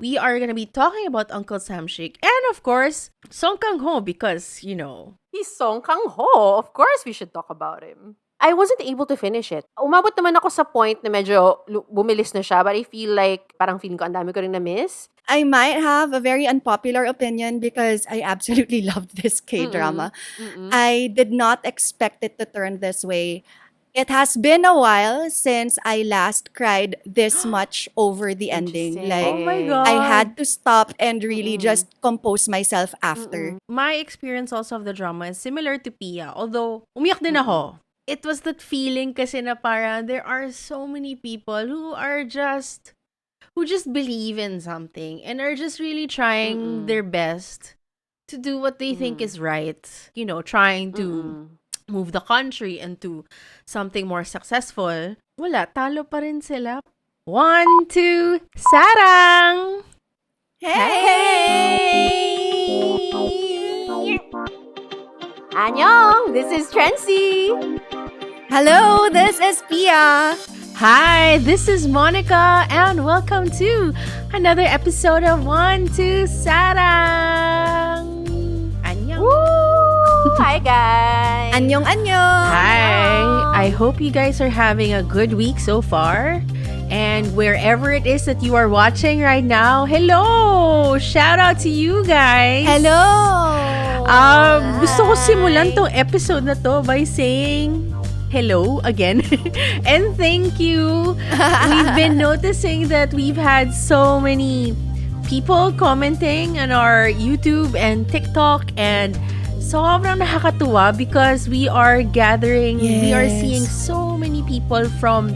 we are gonna be talking about Uncle Samshik and of course Song Kang Ho because He's Song Kang Ho. Of course, we should talk about him. I wasn't able to finish it. Umabot naman ako sa point na medyo bumilis na siya, but I feel like parang feeling ko ang dami ko rin na-miss. I might have a very unpopular opinion because I absolutely loved this K-drama. I did not expect it to turn this way. It has been a while since I last cried this much over the ending. Interesting. Like, oh my god. I had to stop and really just compose myself after. My experience also of the drama is similar to Pia. Although, umiyak din ako. It was that feeling kasi na parang there are so many people who just believe in something and are just really trying their best to do what they think is right. Trying to move the country into something more successful. Wala, talo pa rin sila. 1, 2, sarang! Hey! Annyeong! This is Trency! Hello, this is Pia. Hi, this is Monica, and welcome to another episode of 1, 2, Sarang! Annyeong! Woo! Hi, guys! Annyeong annyeong. Hi! I hope you guys are having a good week so far. And wherever it is that you are watching right now, hello! Shout out to you guys! Hello. Gusto ko simulan tong episode na to by saying hello again and thank you. We've been noticing that we've had so many people commenting on our YouTube and TikTok and sobrang nakakatuwa because we are gathering, we are seeing so many people from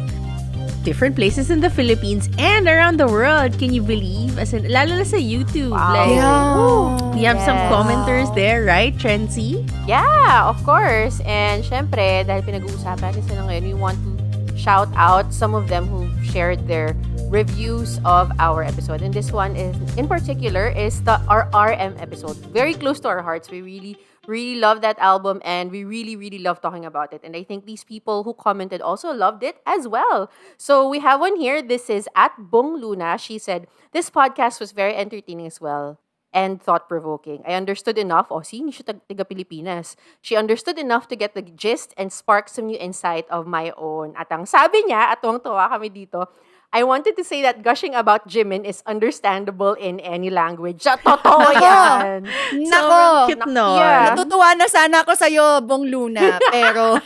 different places in the Philippines and around the world. Can you believe? As in, lalo na sa YouTube. Wow. Like, Yeah. we have some Yes. commenters there, right, Trency? Yeah, of course. And syempre, dahil pinag-uusapan natin sila ngayon, we want to shout out some of them who shared their reviews of our episode. And this one is, in particular, is the RM episode. Very close to our hearts. We really love that album and we really love talking about it. And I think these people who commented also loved it as well. So we have one here. This is at Bong Luna. She said, this podcast was very entertaining as well and thought-provoking. I understood enough. See, hindi siya taga Pilipinas. She understood enough to get the gist and spark some new insight of my own. At ang sabi niya, at tuwang-tuwa kami dito, I wanted to say that gushing about Jimin is understandable in any language. Totoo yan. Nako. Cute no. Yeah. Natutuwa na sana ako sa'yo, Bong Luna. Pero,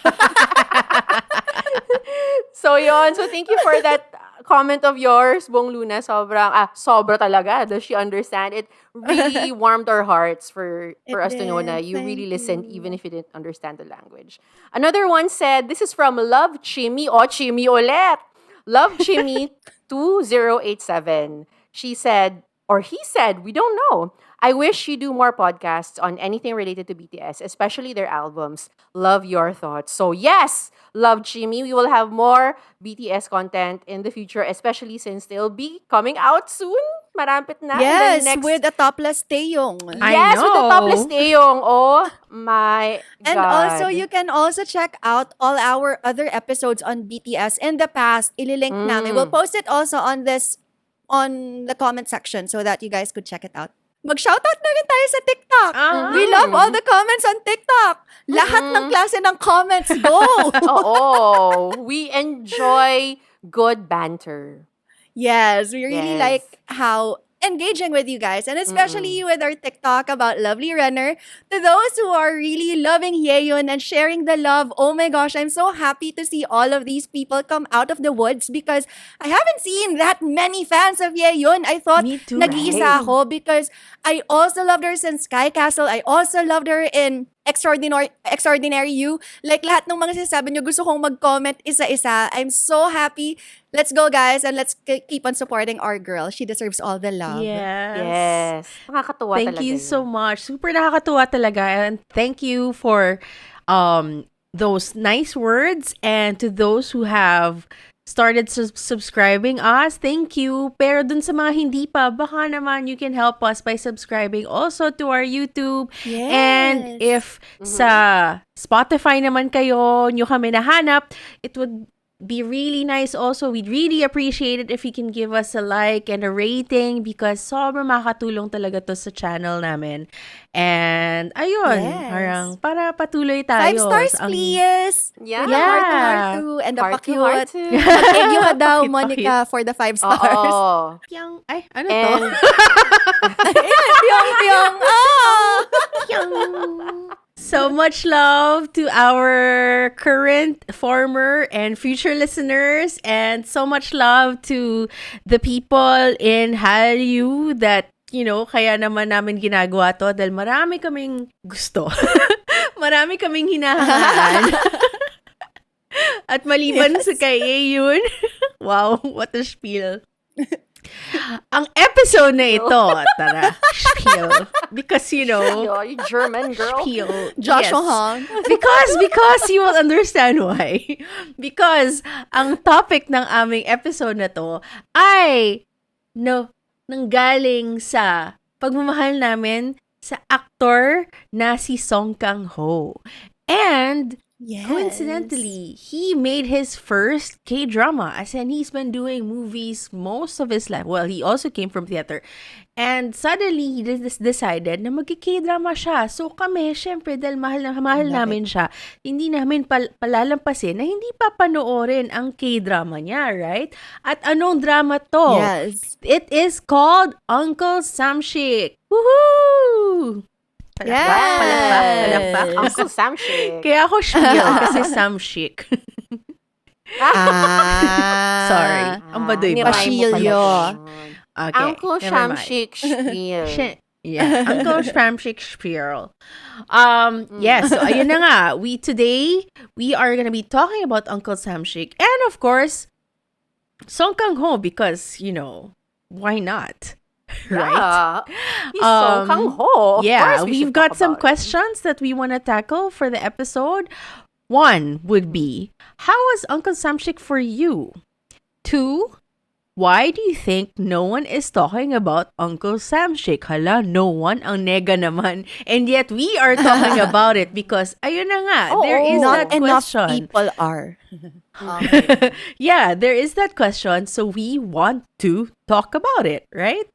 So yon. So thank you for that comment of yours, Bong Luna. Sobra talaga. Does she understand? It really warmed our hearts for It us to know did. that you really Thank listened you. even if you didn't understand the language. Another one said, this is from Love Chimmy. Chimmy ulit. Love Chimmy 2087. She said, or he said, we don't know. I wish you do more podcasts on anything related to BTS, especially their albums. Love your thoughts. So yes, Love Chimmy, we will have more BTS content in the future, especially since they'll be coming out soon. Marampit na. yes, And then next, with a topless Taeyong. I yes, with the know. topless Taeyong. Oh my And God. also, you can also check out all our other episodes on BTS in the past. Ililink namin. We'll post it also on the comment section so that you guys could check it out. Mag-shoutout na rin tayo sa TikTok. We love all the comments on TikTok. Lahat ng klase ng comments, go! Oh, we enjoy good banter. Yes, we really Yes. like how engaging with you guys, and especially with our TikTok about Lovely Runner. To those who are really loving Yeon and sharing the love, oh my gosh, I'm so happy to see all of these people come out of the woods because I haven't seen that many fans of Yeon. I thought Me too, nag-iisa ako because I also loved her since Sky Castle. I also loved her in Extraordinary You. Like, lahat ng mga sinasabi nyo, gusto kong mag-comment isa-isa. I'm so happy. Let's go, guys, and let's keep on supporting our girl. She deserves all the love. Yes. Nakakatuwa Thank talaga you yun. so much. Super nakakatuwa talaga. And thank you for those nice words. And to those who have started subscribing us, thank you. Pero dun sa mga hindi pa, baka naman you can help us by subscribing also to our YouTube. Yes. And if sa Spotify naman kayo, nyo kami nahanap, it would be really nice also. We'd really appreciate it if you can give us a like and a rating because sobrang makakatulong talaga to sa channel namin. And ayun, Yes. parang para patuloy 5 tayo. stars, sa ang- please. Yeah. With the heart to heart to and the Heart to heart pa-cute. to. Thank you ka daw, Pakit, Monica, for the 5 stars. Oo. Yang, ay, ano to? And Pyong. Ah! So much love to our current, former, and future listeners, and so much love to the people in Hallyu that, kaya naman namin ginagawa to dahil marami kaming gusto. Marami kaming hinahangaan. At maliban sa kay yun, wow, what a spiel. Ang episode na ito, tara, spiel. Because, you German girl. spiel. Joshua yes. Hong. Because you will understand why. Because ang topic ng aming episode na to ay nanggaling sa pagmamahal namin sa aktor na si Song Kang-ho. And Yes. coincidentally, he made his first K-drama. As in, he's been doing movies most of his life. Well, he also came from theater. And suddenly, he decided na mag-K-drama siya. So kami, syempre, dahil mahal namin siya, hindi namin palalampasin na hindi pa panoorin ang K-drama niya, right? At anong drama to? Yes. It is called Uncle Samshik. Woohoo! Palakpak. Uncle Samshik. Kaya ako spiel kasi Samshik. Sorry. Ang baduy ba? Pasilyo. Okay. Uncle never mind. Samshik spiel. Yeah, Uncle Samshik spiel. Yes, so ayun na nga. Today we are gonna be talking about Uncle Samshik and of course Song Kang-ho because, why not? Right? Yeah. He's Song Kang-ho. Of Yeah, course we we've should got talk some about it. questions that we want to tackle for the episode. One would be, how was Uncle Samshik for you? Two, why do you think no one is talking about Uncle Samshik? Hala, no one, ang nega naman. And yet we are talking about it because, ayun na nga, there is Not that enough question. people are. Yeah, there is that question. So we want to talk about it, right?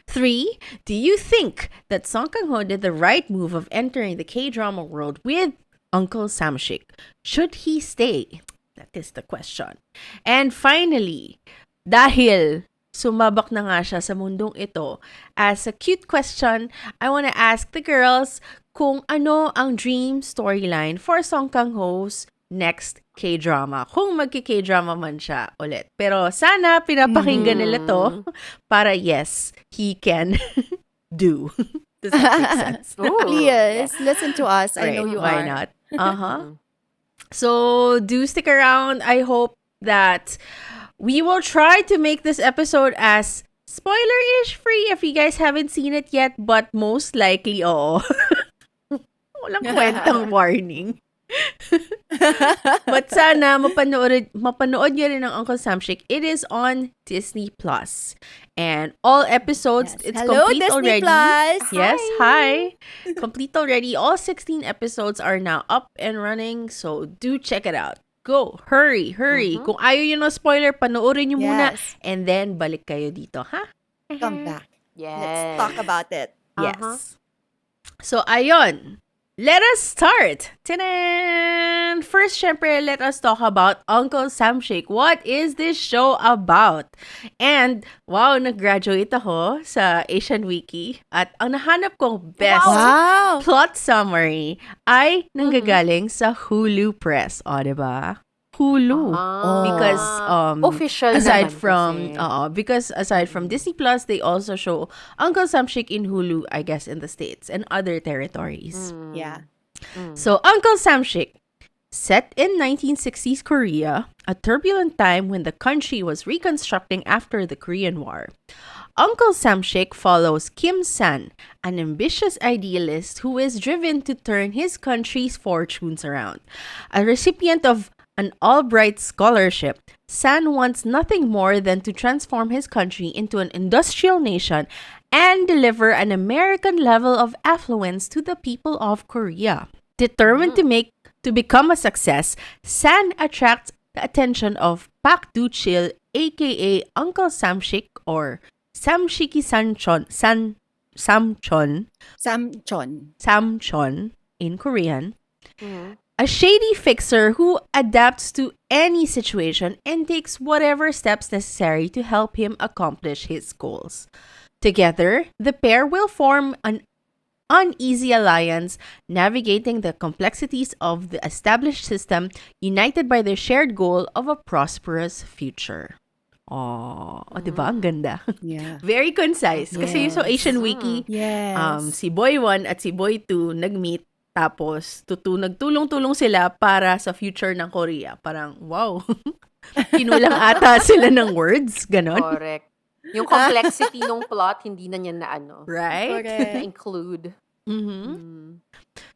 Three, do you think that Song Kang-ho did the right move of entering the K-drama world with Uncle Samshik? Should he stay? That is the question. And finally, dahil sumabak na nga siya sa mundong ito, as a cute question, I want to ask the girls kung ano ang dream storyline for Song Kang-ho's next K-drama. Kung magki-K-drama man siya ulit. Pero sana pinapakinggan nila to para yes, he can do. Does that make sense? Ooh, Please, listen to us. I Right, know you why are. not? So do stick around. I hope that we will try to make this episode as spoiler-ish free if you guys haven't seen it yet, but most likely, oo. Walang kwentang warning. But sana mapanood nyo rin ng Uncle Samshik. It is on Disney Plus. And all episodes, Yes. it's Hello, complete Disney already. Plus. Yes, hi. Complete already. All 16 episodes are now up and running. So do check it out. Go. Hurry. Kung ayaw nyo ng spoiler, panoorin nyo muna. Yes. And then balik kayo dito, ha? Come back. Yes. Let's talk about it. Yes. So, ayon. Let us start. Tanan! First, syempre, let us talk about Uncle Samshik. What is this show about? And, wow, nag-graduate ako sa Asian Wiki. At ang nahanap kong best Wow. plot summary ay nanggagaling sa Hulu Press. O, diba? Hulu. Because official aside naman from kasi. because aside from Disney Plus, they also show Uncle Samshik in Hulu, I guess, in the States and other territories. Yeah. So Uncle Samshik, set in 1960s Korea, a turbulent time when the country was reconstructing after the Korean War. Uncle Samshik follows Kim San, an ambitious idealist who is driven to turn his country's fortunes around. A recipient of an Albright scholarship, San wants nothing more than to transform his country into an industrial nation and deliver an American level of affluence to the people of Korea. Determined to make To become a success, San attracts the attention of Pak Du-chil, aka Uncle Samshik or Samshiki Samchon in Korean, a shady fixer who adapts to any situation and takes whatever steps necessary to help him accomplish his goals. Together, the pair will form an uneasy alliance, navigating the complexities of the established system, united by their shared goal of a prosperous future. Oh, diba? Ang ganda. Yeah. Very concise. Kasi sa Asian Wiki, Yes. si Boy 1 at si Boy 2 nag-meet, tapos nagtulong-tulong sila para sa future ng Korea. Parang, wow. Kinulang ata sila ng words. Ganon. Correct. Yung complexity ng plot, hindi na niya Right? Correct. na-include.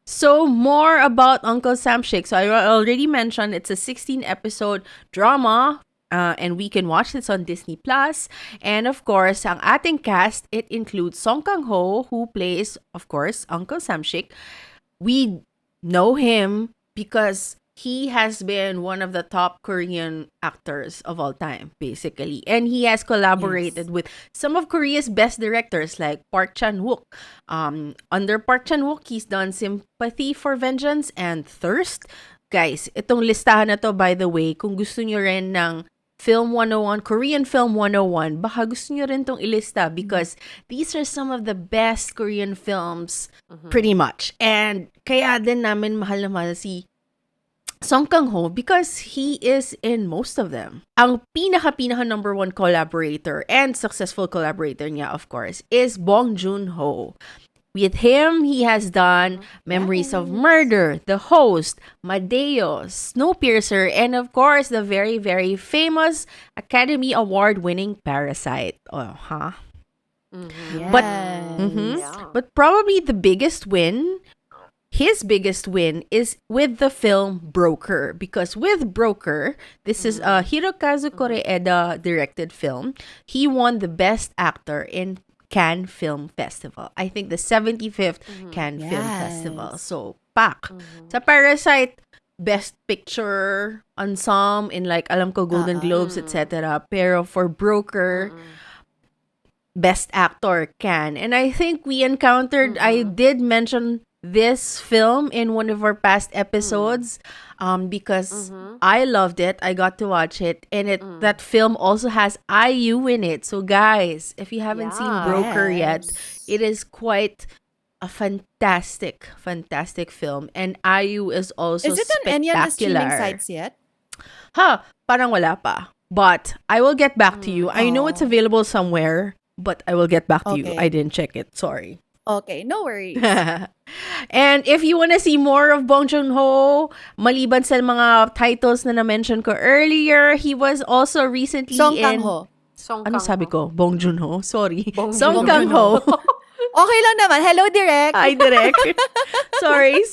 So, more about Uncle Samshik. So, I already mentioned it's a 16-episode drama. And we can watch this on Disney Plus. And of course, ang ating cast, it includes Song Kang-ho, who plays, of course, Uncle Samshik. We know him because he has been one of the top Korean actors of all time, basically. And he has collaborated with some of Korea's best directors like Park Chan-wook. Under Park Chan-wook, he's done Sympathy for Vengeance and Thirst. Guys, itong listahan na to, by the way, kung gusto nyo rin ng Film 101, Korean Film 101, baka gusto nyo rin tong ilista because these are some of the best Korean films, pretty much. And kaya din namin mahal na mahal si Song Kang-ho because he is in most of them. Ang pinaka number one collaborator and successful collaborator niya, of course, is Bong Joon-ho. With him, he has done Memories of Murder, The Host, Madeo, Snowpiercer, and of course, the very, very famous Academy Award-winning Parasite. Oh, huh? But, but probably the biggest win, his biggest win, is with the film Broker. Because with Broker, this is a Hirokazu Koreeda directed film. He won the Best Actor in Cannes Film Festival. I think the 75th Cannes Film Festival. So, Pak. Sa Parasite, Best Picture, Ensemble, in like, alam ko, Golden Globes, etc. Pero for Broker, Best Actor, Cannes. And I think we encountered, I did mention this film in one of our past episodes because I loved it. I got to watch it, and that film also has IU in it. So guys, if you haven't seen Broker yet, it is quite a fantastic film, and IU is also Is it on spectacular. any of the streaming sites yet? Parang wala pa. But I will get back to you. I know it's available somewhere, but I will get back to you. Okay. I didn't check it. Sorry. Okay, no worries. And if you want to see more of Bong Joon-ho, maliban sa mga titles na na-mention ko earlier, he was also recently Song in... Kang-ho. Ano sabi ko? Bong Joon-ho? Sorry. Bong Song Joon-ho. Kang-ho. Okay lang naman. Hello, Direk. Hi, Direk. Sorry.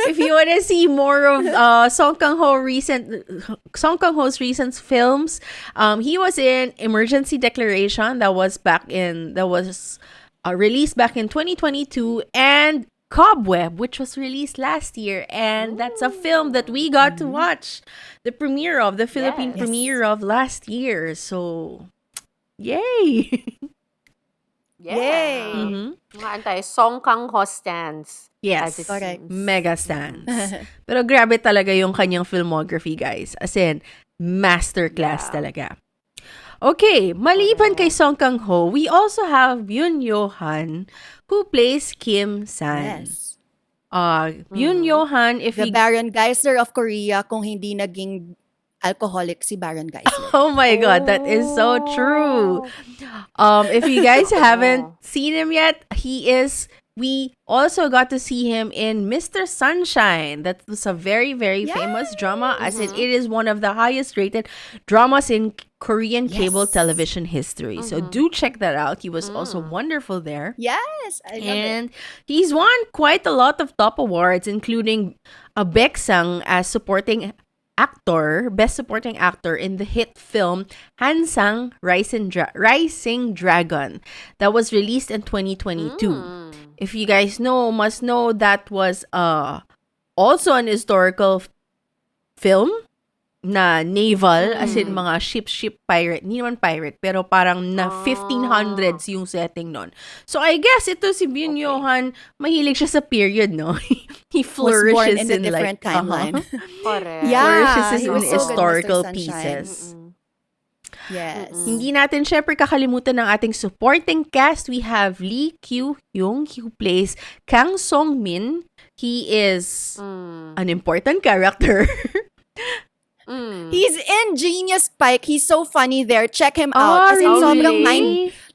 If you want to see more of Song Kang-ho's recent films, he was in Emergency Declaration that was released back in 2022, and Cobweb, which was released last year, and that's a film that we got to watch the Philippine premiere of last year. So, yay! Yeah. Mga antay, Song Kang-ho stands. Yes, As it correct. seems. mega stands. Pero grabe talaga yung kanyang filmography, guys. As in, masterclass talaga. Okay, maliban kay Song Kang-ho, we also have Yoon Yo-han, who plays Kim San. Yes. Yoon Yo-han, if The you... Baron Geisler of Korea kung hindi naging alcoholic si Baron Geisler. Oh my God, that is so true. If you guys haven't seen him yet, we also got to see him in Mr. Sunshine. That was a very, very famous drama, as it is one of the highest rated dramas in Korean cable television history. So do check that out. He was also wonderful there. Yes, I love it. And he's won quite a lot of top awards, including a Baeksang as Best Supporting Actor in the hit film Hansang Rising Dragon that was released in 2022. If you guys must know that was a also an historical film na naval, as in mga ship pirate. Hindi naman pirate, pero parang na 1500s yung setting nun. So, I guess ito si Byun Okay. Johan, mahilig siya sa period, no? He Was flourishes born in a in different like, timeline. Correct. Yeah, flourishes he in was so good, Mr. historical Sunshine. pieces. Yes. Hindi natin syempre kakalimutan ng ating supporting cast. We have Lee Kyu-hyung, who plays Kang Song-min. He is an important character. He's in Genius Spike. He's so funny there. Check him out. As in, sobrang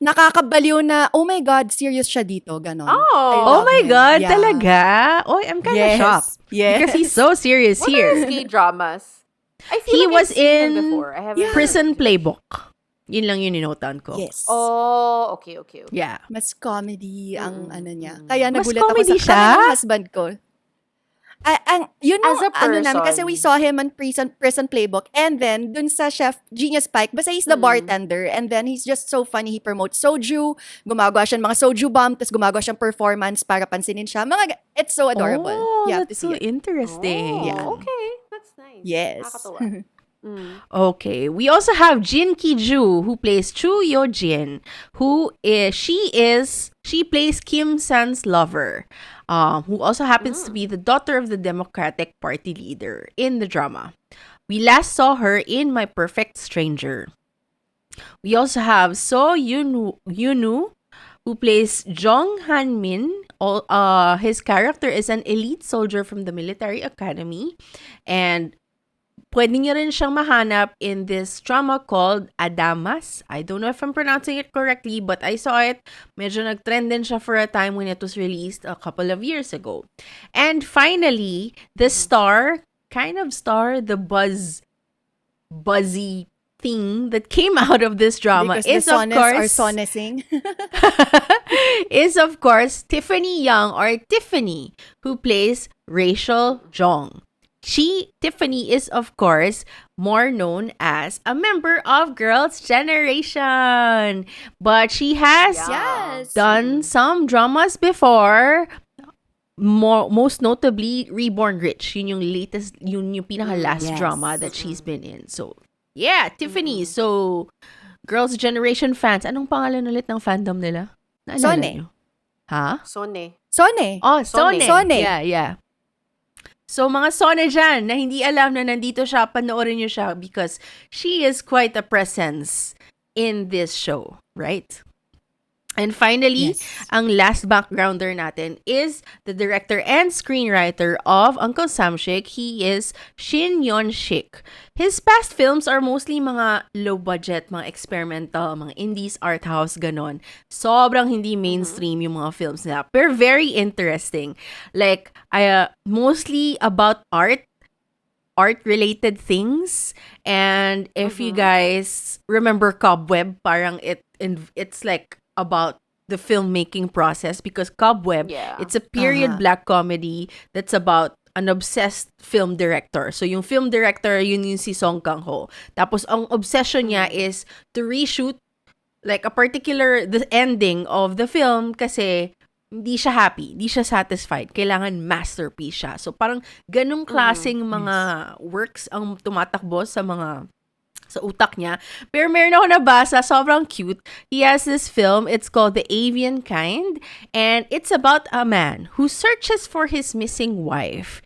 nakakabaliw na, oh my God, serious siya dito. Ganon. I Oh love my him. God, Yeah. talaga? Oh, I'm kind of Yes. shocked. Yes. Because he's so serious What are here. his K-dramas? I feel He like was I've seen him in before. I haven't. Prison Playbook. Yun lang yun inotan ko. Yes. Oh, okay. Yeah. Mas comedy ang ano niya. Kaya Mas nagulat ako comedy sa siya? kanya ng husband ko. Yun As yung a ano namin, kasi person. we saw him on Prison Playbook, and then dun sa Chef Genius Spike, basta he's the bartender, and then he's just so funny. He promotes soju, gumagawa siya ng mga soju bomb, tapos gumagawa siyang performance para pansinin siya. It's so adorable. Oh, You have to that's see so it. interesting. Yeah. Okay. That's nice. Yes. Nakakatuwa. Okay. We also have Jin Ki-ju, who plays Chu Yo-jin, she plays Kim San's lover, who also happens to be the daughter of the Democratic Party leader in the drama. We last saw her in My Perfect Stranger. We also have So Yunu, who plays Jong Han-min. His character is an elite soldier from the military academy, and pwede niyo rin siyang mahanap in this drama called Adamas. I don't know if I'm pronouncing it correctly, but I saw it. Medyo nag-trend din siya for a time when it was released a couple of years ago. And finally, the buzzy thing that came out of this drama Because is the of sones course are sonesing. is of course Tiffany Young, or Tiffany, who plays Rachel Jong. Tiffany is of course more known as a member of Girls' Generation, but she has Yes. done some dramas before. Most notably Reborn Rich. Yun yung latest, yun yung pinaka-last Yes. drama that she's been in. So, yeah, Tiffany. So, Girls' Generation fans, anong pangalan ulit ng fandom nila? Naalala Sone. niyo? Ha? Sone. Sone. Oh, Sone. Sone. Yeah. So, mga Sone dyan na hindi alam na nandito siya, panoorin niyo siya because she is quite a presence in this show, right? And finally, ang last backgrounder natin is the director and screenwriter of Uncle Samshik. He is Shin Yeon-shik. His past films are mostly mga low-budget, mga experimental, mga indies, art house, ganon. Sobrang hindi mainstream yung mga films nila. Pero very interesting. Like, mostly about art-related things. And if you guys remember Cobweb, parang it's like about the filmmaking process, because Cobweb, Yeah. it's a period black comedy that's about an obsessed film director. So yung film director, yun yung si Song Kang-ho. Tapos ang obsession niya is to reshoot like the ending of the film kasi hindi siya happy, hindi siya satisfied. Kailangan masterpiece siya. So parang ganung klaseng mga works ang tumatakbo sa utak niya. Pero meron ako nabasa, sobrang cute. He has this film, it's called The Avian Kind, and it's about a man who searches for his missing wife,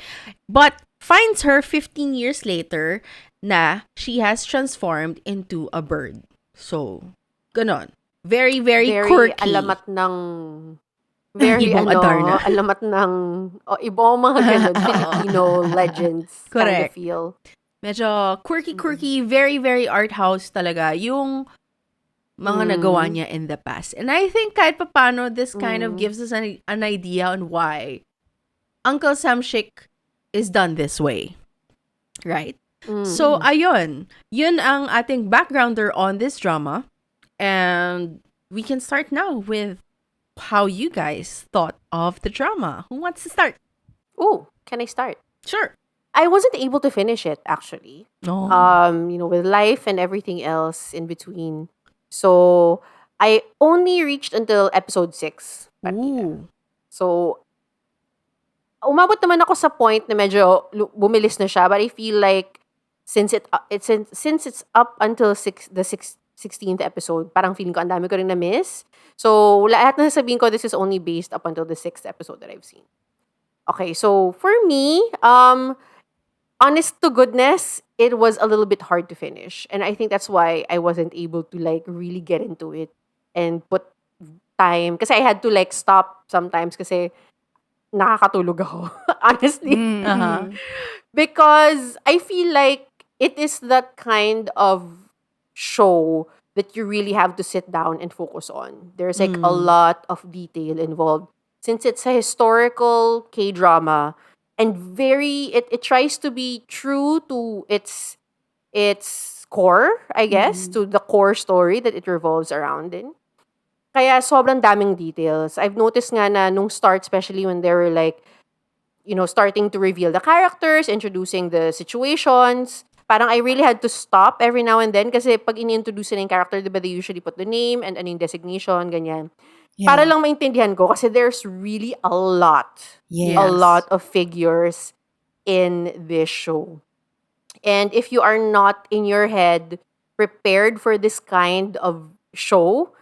but finds her 15 years later na she has transformed into a bird. So, ganon. Very, very quirky. Alamat ng... Very, Ibong Adarna. alamat ng... ibang mga ganun, Filipino legends. Correct. Kind of feel. Medyo quirky, very, very art house talaga yung mga nagawa niya in the past. And I think kahit papano, this kind of gives us an idea on why Uncle Samshik is done this way. Right? So, ayun. Yun ang ating backgrounder on this drama. And we can start now with how you guys thought of the drama. Who wants to start? Ooh, can I start? Sure. I wasn't able to finish it, actually. No. With life and everything else in between. So, I only reached until episode 6. Ooh. So, umabot naman ako sa point na medyo bumilis na siya, but I feel like since it's up until the 16th episode, parang feeling ko ang dami ko rin na-miss. So, lahat na sasabihin ko, this is only based up until the 6th episode that I've seen. Okay, so for me, honest to goodness, it was a little bit hard to finish. And I think that's why I wasn't able to like really get into it and put time. Kasi I had to like stop sometimes kasi nakakatulog ako. Honestly. Uh-huh. Because I feel like it is that kind of show that you really have to sit down and focus on. There's like a lot of detail involved. Since it's a historical K-drama and it tries to be true to its core, I guess, to the core story that it revolves around in. Kaya sobrang daming details. I've noticed nga na nung start, especially when they were like, starting to reveal the characters, introducing the situations, parang I really had to stop every now and then kasi pag ini-introduce na yung character, diba, they usually put the name and yung designation, ganyan. Yeah. Para lang maintindihan ko kasi there's really a lot of figures in this show. And if you are not in your head prepared for this kind of show,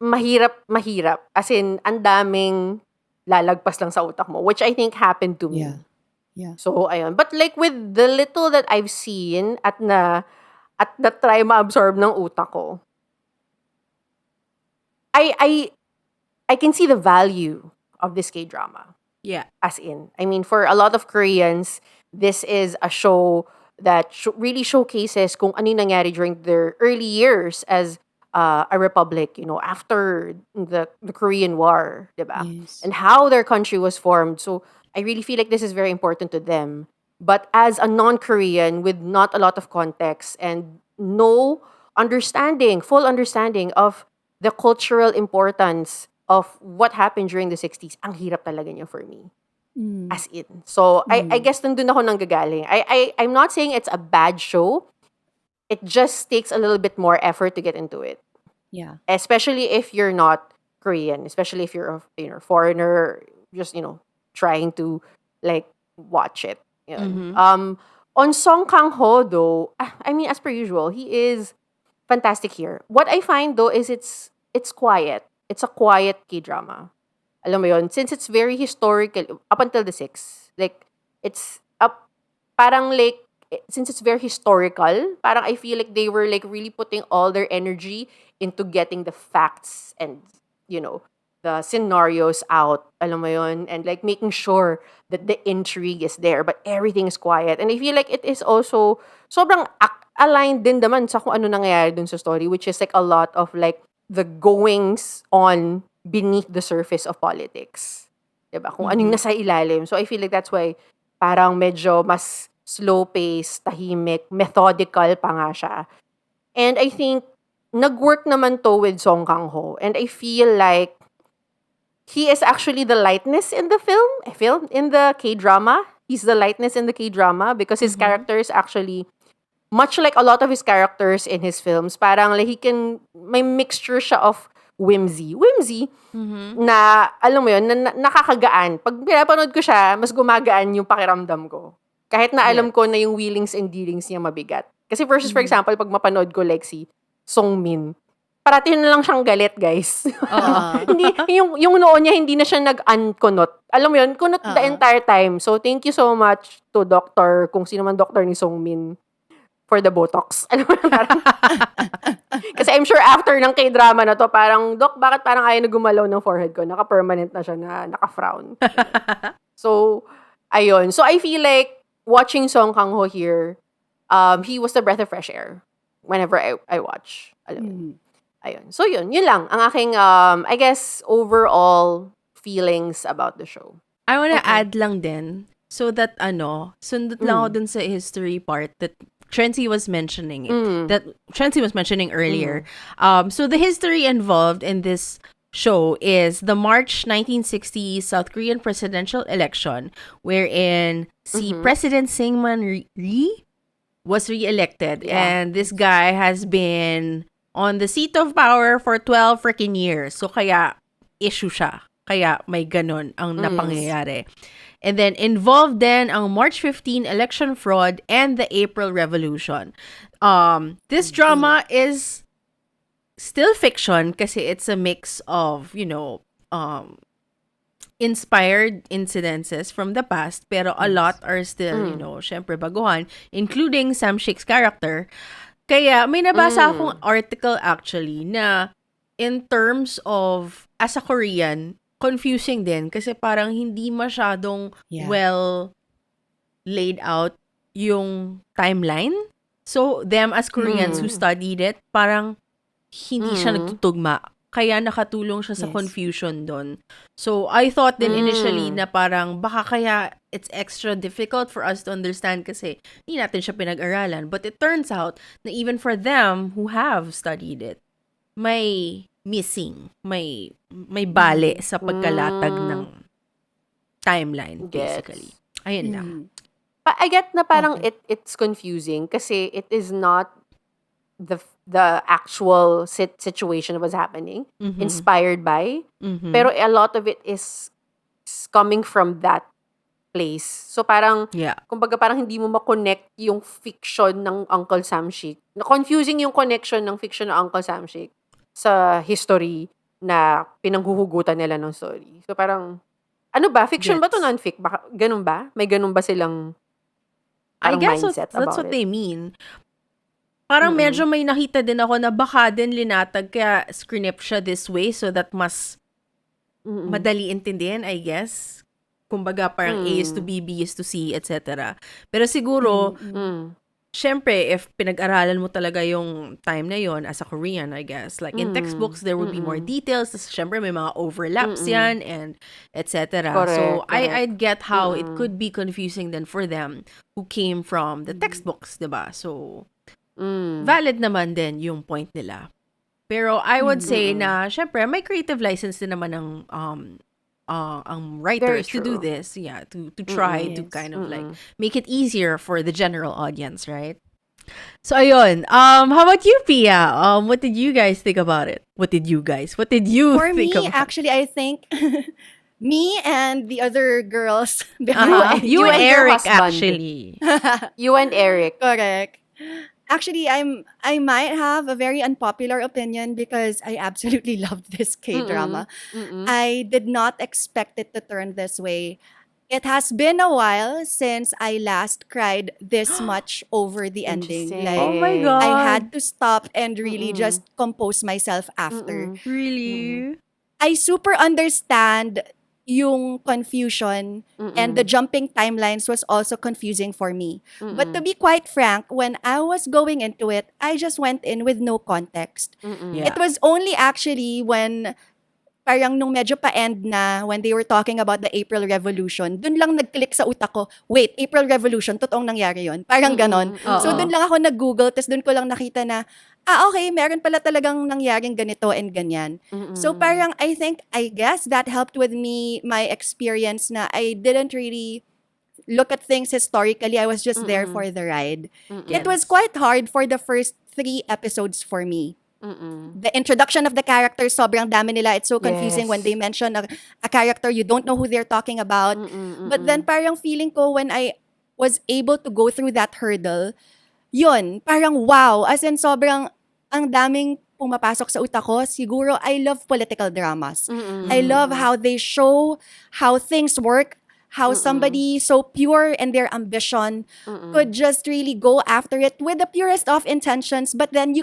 mahirap. As in, ang daming lalagpas lang sa utak mo, which I think happened to me. Yeah. So, ayun. But like with the little that I've seen at na-try ma-absorb ng utak ko, I can see the value of this K-drama. Yeah. As in, I mean, for a lot of Koreans, this is a show that really showcases kung ano yung nangyari during their early years as a republic, after the Korean War, diba? Yes. And how their country was formed. So I really feel like this is very important to them. But as a non-Korean with not a lot of context and no full understanding of the cultural importance of what happened during the 60s, ang hirap talaga niya for me. As in. So, I guess nandun ako nanggagaling. I'm not saying it's a bad show. It just takes a little bit more effort to get into it. Yeah. Especially if you're not Korean. Especially if you're a foreigner, just, trying to, like, watch it. Yun. On Song Kang-ho, though, I mean, as per usual, he is fantastic here. What I find, though, is it's quiet. It's a quiet K-drama. Alam mo yun, since it's very historical, up until the 6, like, it's up, parang like, since it's very historical, parang I feel like they were like really putting all their energy into getting the facts and, the scenarios out, alam mo yun, and like making sure that the intrigue is there, but everything is quiet. And I feel like it is also sobrang aligned din naman sa kung ano nangyayari dun sa story, which is like a lot of like the goings on beneath the surface of politics. Diba? Kung anong nasa ilalim. So I feel like that's why parang medyo mas slow-paced, tahimik, methodical pa nga siya. And I think nag-work naman to with Song Kang-ho. And I feel like he is actually the lightness in the in the K-drama. He's the lightness in the K-drama because his character is actually much like a lot of his characters in his films. Parang like may mixture siya of whimsy na, alam mo yun, na nakakagaan. Pag pinapanood ko siya, mas gumagaan yung pakiramdam ko. Kahit na alam ko na yung wheelings and dealings niya mabigat. Kasi versus, for example, pag mapanood ko like si Song Min, parati na lang siyang galit, guys. Hindi, yung noon niya, hindi na siya nag-unkunot. Alam mo yun, kunot the entire time. So, thank you so much to Doctor, kung sino man Doctor ni Song Min, for the Botox. Alam mo yun, parang, kasi I'm sure after ng K-drama na to, parang, Doc, bakit parang ayaw na gumalaw ng forehead ko? Naka-permanent na siya, naka-frown. So, ayun. So, I feel like, watching Song Kang-ho here, he was the breath of fresh air whenever I watch. Alam mo. Ayun. So, yun lang. Ang aking, I guess, overall feelings about the show. I wanna add lang din, so that, sundot lang ako dun sa history part that Trency was mentioning it. That Trency was mentioning earlier. So the history involved in this show is the March 1960 South Korean presidential election, wherein si President Syngman Rhee was re-elected. Yeah. And this guy has been on the seat of power for 12 freaking years. So kaya issue siya. Kaya may ganon ang napangyayari. And then involved then ang March 15 election fraud and the April Revolution. This drama is still fiction kasi it's a mix of, inspired incidences from the past, pero a lot are still, syempre baguhan, including Sam Sheikh's character. Kaya may nabasa akong article actually na in terms of, as a Korean, confusing din kasi parang hindi masyadong well laid out yung timeline. So, them as Koreans who studied it, parang hindi siya nagtutugma. Kaya nakatulong siya sa confusion doon. So, I thought din initially na parang baka kaya it's extra difficult for us to understand kasi hindi natin siya pinag-aralan. But it turns out na even for them who have studied it, may missing, may bale sa pagkalatag ng timeline, basically. Ayun lang. I get na parang it's confusing kasi it is not the actual situation that was happening, inspired by, pero a lot of it is coming from that place. So parang, kumbaga parang hindi mo ma-connect yung fiction ng Uncle Sam Sheikh. Confusing yung connection ng fiction ng Uncle Sam Sheikh sa history na pinanghuhugutan nila ng story. So parang, ano ba? Fiction ba to non-fic? Baka, ganun ba? May ganun ba silang I guess mindset that's about what it? they mean. Parang medyo may nakita din ako na baka din linatag kaya script siya this way so that mas madali intindihan, I guess. Kumbaga parang A is to B, B is to C, etc. Pero siguro, syempre, if pinag-aralan mo talaga yung time na yon as a Korean, I guess, like in textbooks, there would be more details. Tas, syempre, may mga overlaps yan, and etc. So, I'd get how it could be confusing then for them who came from the textbooks, diba? So, valid naman din yung point nila. Pero I would say na, syempre, may creative license din naman ng ang writers to do this, to try to kind of like make it easier for the general audience, right? So ayun, how about you, Pia? What did you guys think about it? What did you think For me, about it? actually, I think me and the other girls behind You You and and your Eric, husband. actually. You and Eric. Correct. Actually, I might have a very unpopular opinion because I absolutely loved this K-drama. I did not expect it to turn this way. It has been a while since I last cried this much over the ending. Interesting. Like, Oh my God. I had to stop and really just compose myself after. Really? I super understand yung confusion and the jumping timelines was also confusing for me. But to be quite frank, when I was going into it, I just went in with no context. Yeah. It was only actually when parang nung medyo pa-end na, when they were talking about the April Revolution, dun lang nag-click sa utak ko, wait, April Revolution, totoong nangyari yon. Parang ganon. So dun lang ako nag-google, tapos dun ko lang nakita na, okay, meron pala talagang nangyaring ganito and ganyan. So parang I guess that helped with me, my experience na I didn't really look at things historically. I was just there for the ride. It was quite hard for the first 3 episodes for me. The introduction of the characters, sobrang dami nila. It's so confusing when they mention a character, you don't know who they're talking about. But then parang feeling ko when I was able to go through that hurdle, yun, parang wow. As in sobrang ang daming pumapasok sa utak ko. Siguro, I love political dramas. I love how they show how things work, how somebody so pure in their ambition could just really go after it with the purest of intentions, but then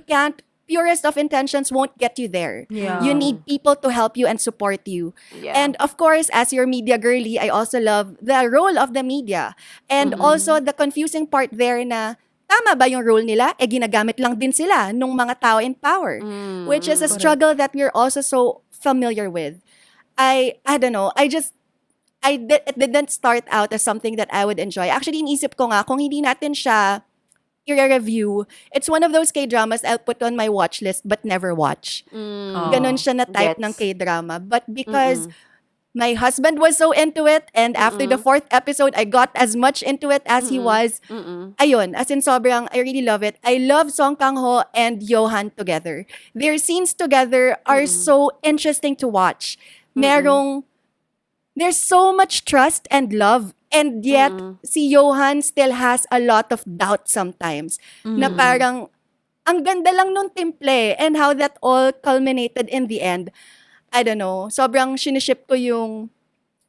purest of intentions won't get you there. Yeah. You need people to help you and support you. Yeah. And of course, as your media girly, I also love the role of the media. And also the confusing part there na, tama ba yung role nila? Ginagamit lang din sila nung mga tao in power. Which is a struggle that we're also so familiar with. I don't know. It didn't start out as something that I would enjoy. Actually, iniisip ko nga, kung hindi natin siya i-review, it's one of those K-dramas I'll put on my watch list but never watch. Ganon siya na type ng K-drama. But because my husband was so into it, and after the 4th episode, I got as much into it as he was. Ayun, as in sobrang, I really love it. I love Song Kang-ho and Johan together. Their scenes together are so interesting to watch. Merong there's so much trust and love. And yet, si Johan still has a lot of doubt sometimes. Na parang, ang ganda lang nung timple and how that all culminated in the end. I don't know. Sobrang siniship ko yung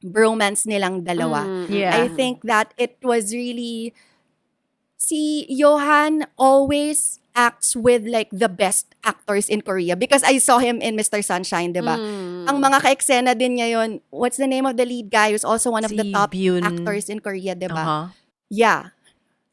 bromance nilang dalawa. Yeah. I think that it was really, si Johan always acts with like the best actors in Korea because I saw him in Mr. Sunshine, di ba? Ang mga ka-eksena din niya yun, what's the name of the lead guy who's also one of Si the top Byun. actors in Korea, di ba? Uh-huh. Yeah.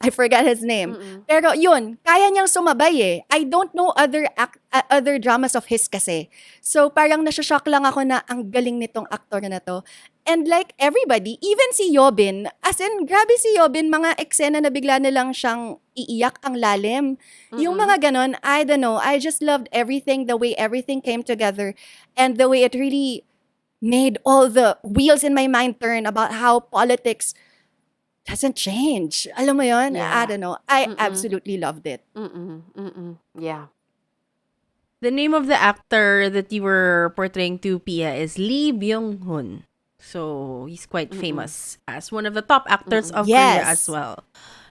I forgot his name. Pero yun, kaya niyang sumabay eh. I don't know other dramas of his kasi. So parang nasashock lang ako na ang galing nitong aktor na to. And like everybody, even si Yobin, as in, grabe si Yobin, mga eksena na bigla na lang siyang iiyak ang lalim. Yung mga ganon, I don't know, I just loved everything, the way everything came together, and the way it really made all the wheels in my mind turn about how politics doesn't change. Alam mo yun? I don't know. I absolutely loved it. Yeah. The name of the actor that you were portraying to Pia is Lee Byung-hun. So, he's quite famous as one of the top actors of Korea Yes. as well.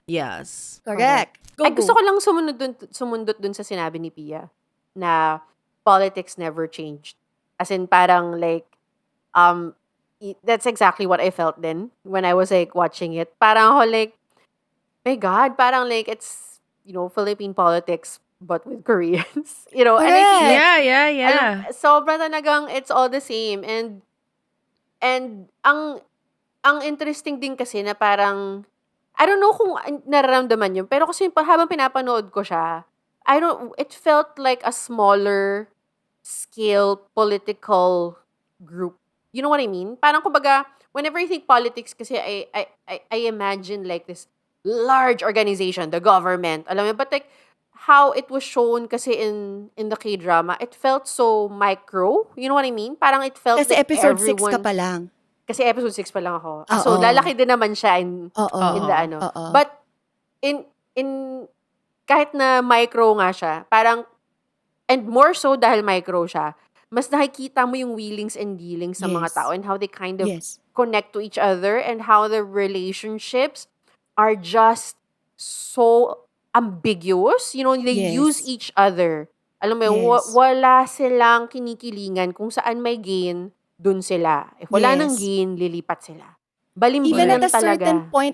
Yes. Correct. Go, Ay, go. gusto ko lang sumundot dun sa sinabi ni Pia na politics never changed. As in, parang like, that's exactly what I felt then when I was like watching it. Parang ako like, my God, parang like it's, Philippine politics but with Koreans. And I feel Correct. like, Yeah. sobra talagang it's all the same. And ang interesting din kasi na parang, I don't know kung nararamdaman yun, pero kasi habang pinapanood ko siya, it felt like a smaller scale political group. You know what I mean? Parang kumbaga, whenever I think politics kasi I imagine like this large organization, the government, alam mo, but like how it was shown kasi in the K-drama, it felt so micro. You know what I mean? Parang it felt Kasi like episode 6 everyone, ka pa lang. kasi episode 6 pa lang ako. Oo. So lalaki din naman siya in Oo. the ano. Oo. But in kahit na micro nga siya, parang, and more so dahil micro siya, mas nakikita mo yung wheelings and dealings ng mga Yes. tao and how they kind of Yes. connect to each other and how the relationships are just so ambiguous. They Yes. use each other. Alam mo, Yes. wala silang kinikilingan kung saan may gain, dun sila. If wala Yes. nang gain, lilipat sila. Even at Balimbingan a certain talaga. point,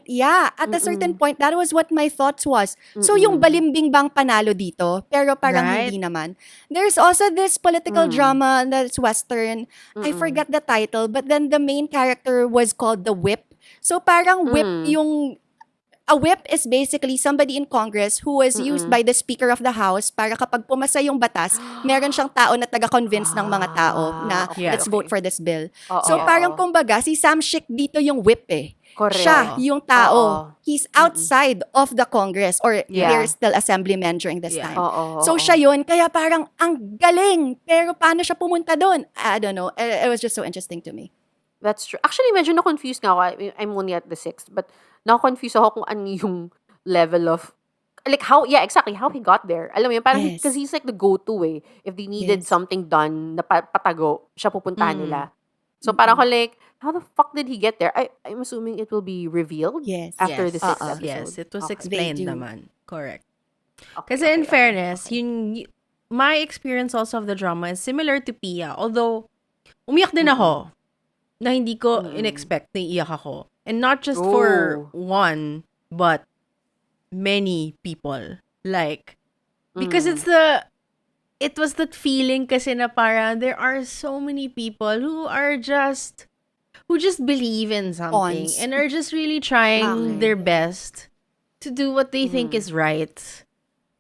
at a certain point, that was what my thoughts was. So yung balimbing bang panalo dito, pero parang Right. hindi naman. There's also this political drama that's Western. I forgot the title, but then the main character was called the Whip. So parang whip a whip is basically somebody in Congress who was used by the Speaker of the House para kapag pumasa yung batas, meron siyang tao na taga-convince ng mga tao na okay, let's vote for this bill. Oo, So parang oo. kumbaga, si Sam Schick dito yung whip eh. Correct. Siya yung tao. Oo. He's outside of the Congress or Yeah. they're still assemblymen during this Yeah. time. Oo, So oo. siya yun, kaya parang ang galing. Pero paano siya pumunta doon? I don't know. It was just so interesting to me. That's true. Actually, medyo na-confused nga ako. I'm only at the 6th. But na-confused ako kung ano yung level of, like how he got there. Alam mo yun, parang Yes. because he's like the go-to eh. If they needed Yes. something done na patago, siya pupuntahan nila. So parang ako like, how the fuck did he get there? I'm assuming it will be revealed Yes. after the 6th Uh-uh. episode. Yes, it was Okay. explained They do. naman. Correct. Okay, Kasi in okay, fairness, okay. my experience also of the drama is similar to Pia. Although, umiyak din ako na hindi ko in-expect na iiyak ako. And not just for one, but many people. Like, because it was that feeling kasi na parang there are so many people who just believe in something Pawns. and are just really trying Okay. their best to do what they think is right.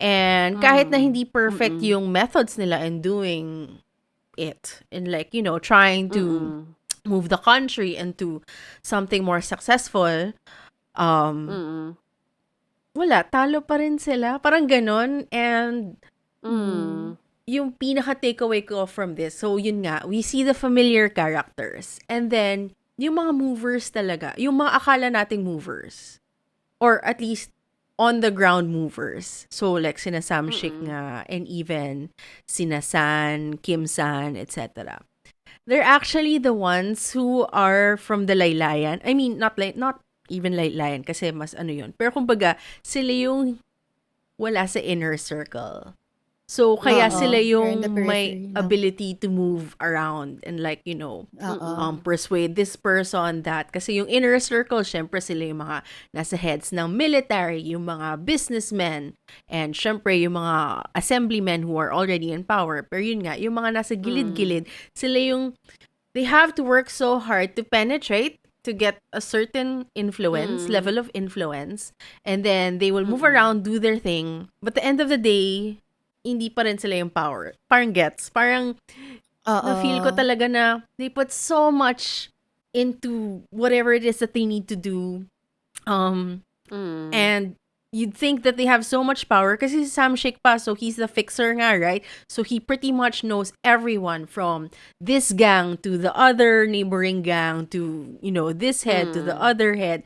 And kahit na hindi perfect yung methods nila in doing it, and like, trying to move the country into something more successful, wala, talo pa rin sila. Parang ganon. And yung pinaka-takeaway ko from this, so yun nga, we see the familiar characters. And then, yung mga movers talaga, yung mga akala nating movers, or at least on-the-ground movers. So, like, sina Sam Schick nga, and even sina San, Kim San, etc. they're actually the ones who are from the laylayan. I mean, not even laylayan kasi mas ano yun. Pero kumbaga, sila yung wala sa inner circle. So, kaya Oo, sila they're yung in the may periphery lang. ability to move around and like, Oo. persuade this person, that. Kasi yung inner circle, syempre sila yung mga nasa heads ng military, yung mga businessmen, and syempre yung mga assemblymen who are already in power. Pero yun nga, yung mga nasa gilid-gilid, sila yung, they have to work so hard to penetrate, to get a certain influence, level of influence, and then they will move around, do their thing. But at the end of the day, hindi pa rin sila yung power. Parang gets. Parang, na-feel ko talaga na they put so much into whatever it is that they need to do. And you'd think that they have so much power kasi si Sam Shake pa, so he's the fixer nga, right? So he pretty much knows everyone from this gang to the other neighboring gang to, this head to the other head.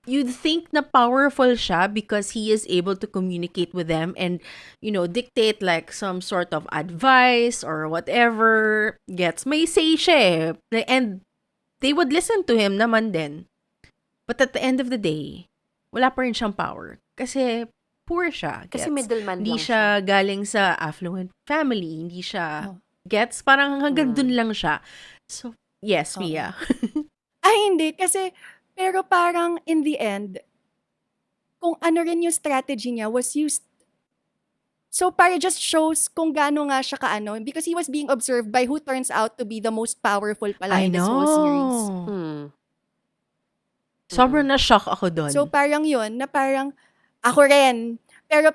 You'd think na powerful siya because he is able to communicate with them and, dictate like some sort of advice or whatever. Gets, may say siya eh. And they would listen to him naman din. But at the end of the day, wala pa rin siyang power. Kasi poor siya. Kasi Gets? middleman Hindi lang siya galing sa affluent family. Hindi siya, gets? Parang hanggang dun lang siya. So, yes, Mia. Ay, hindi. Kasi, pero parang in the end, kung ano rin yung strategy niya was used. So, para just shows kung gaano nga siya kaano. Because he was being observed by who turns out to be the most powerful pala I in this whole series. know. Sobrang na-shock ako doon. So, parang yun, na parang, ako rin. Pero,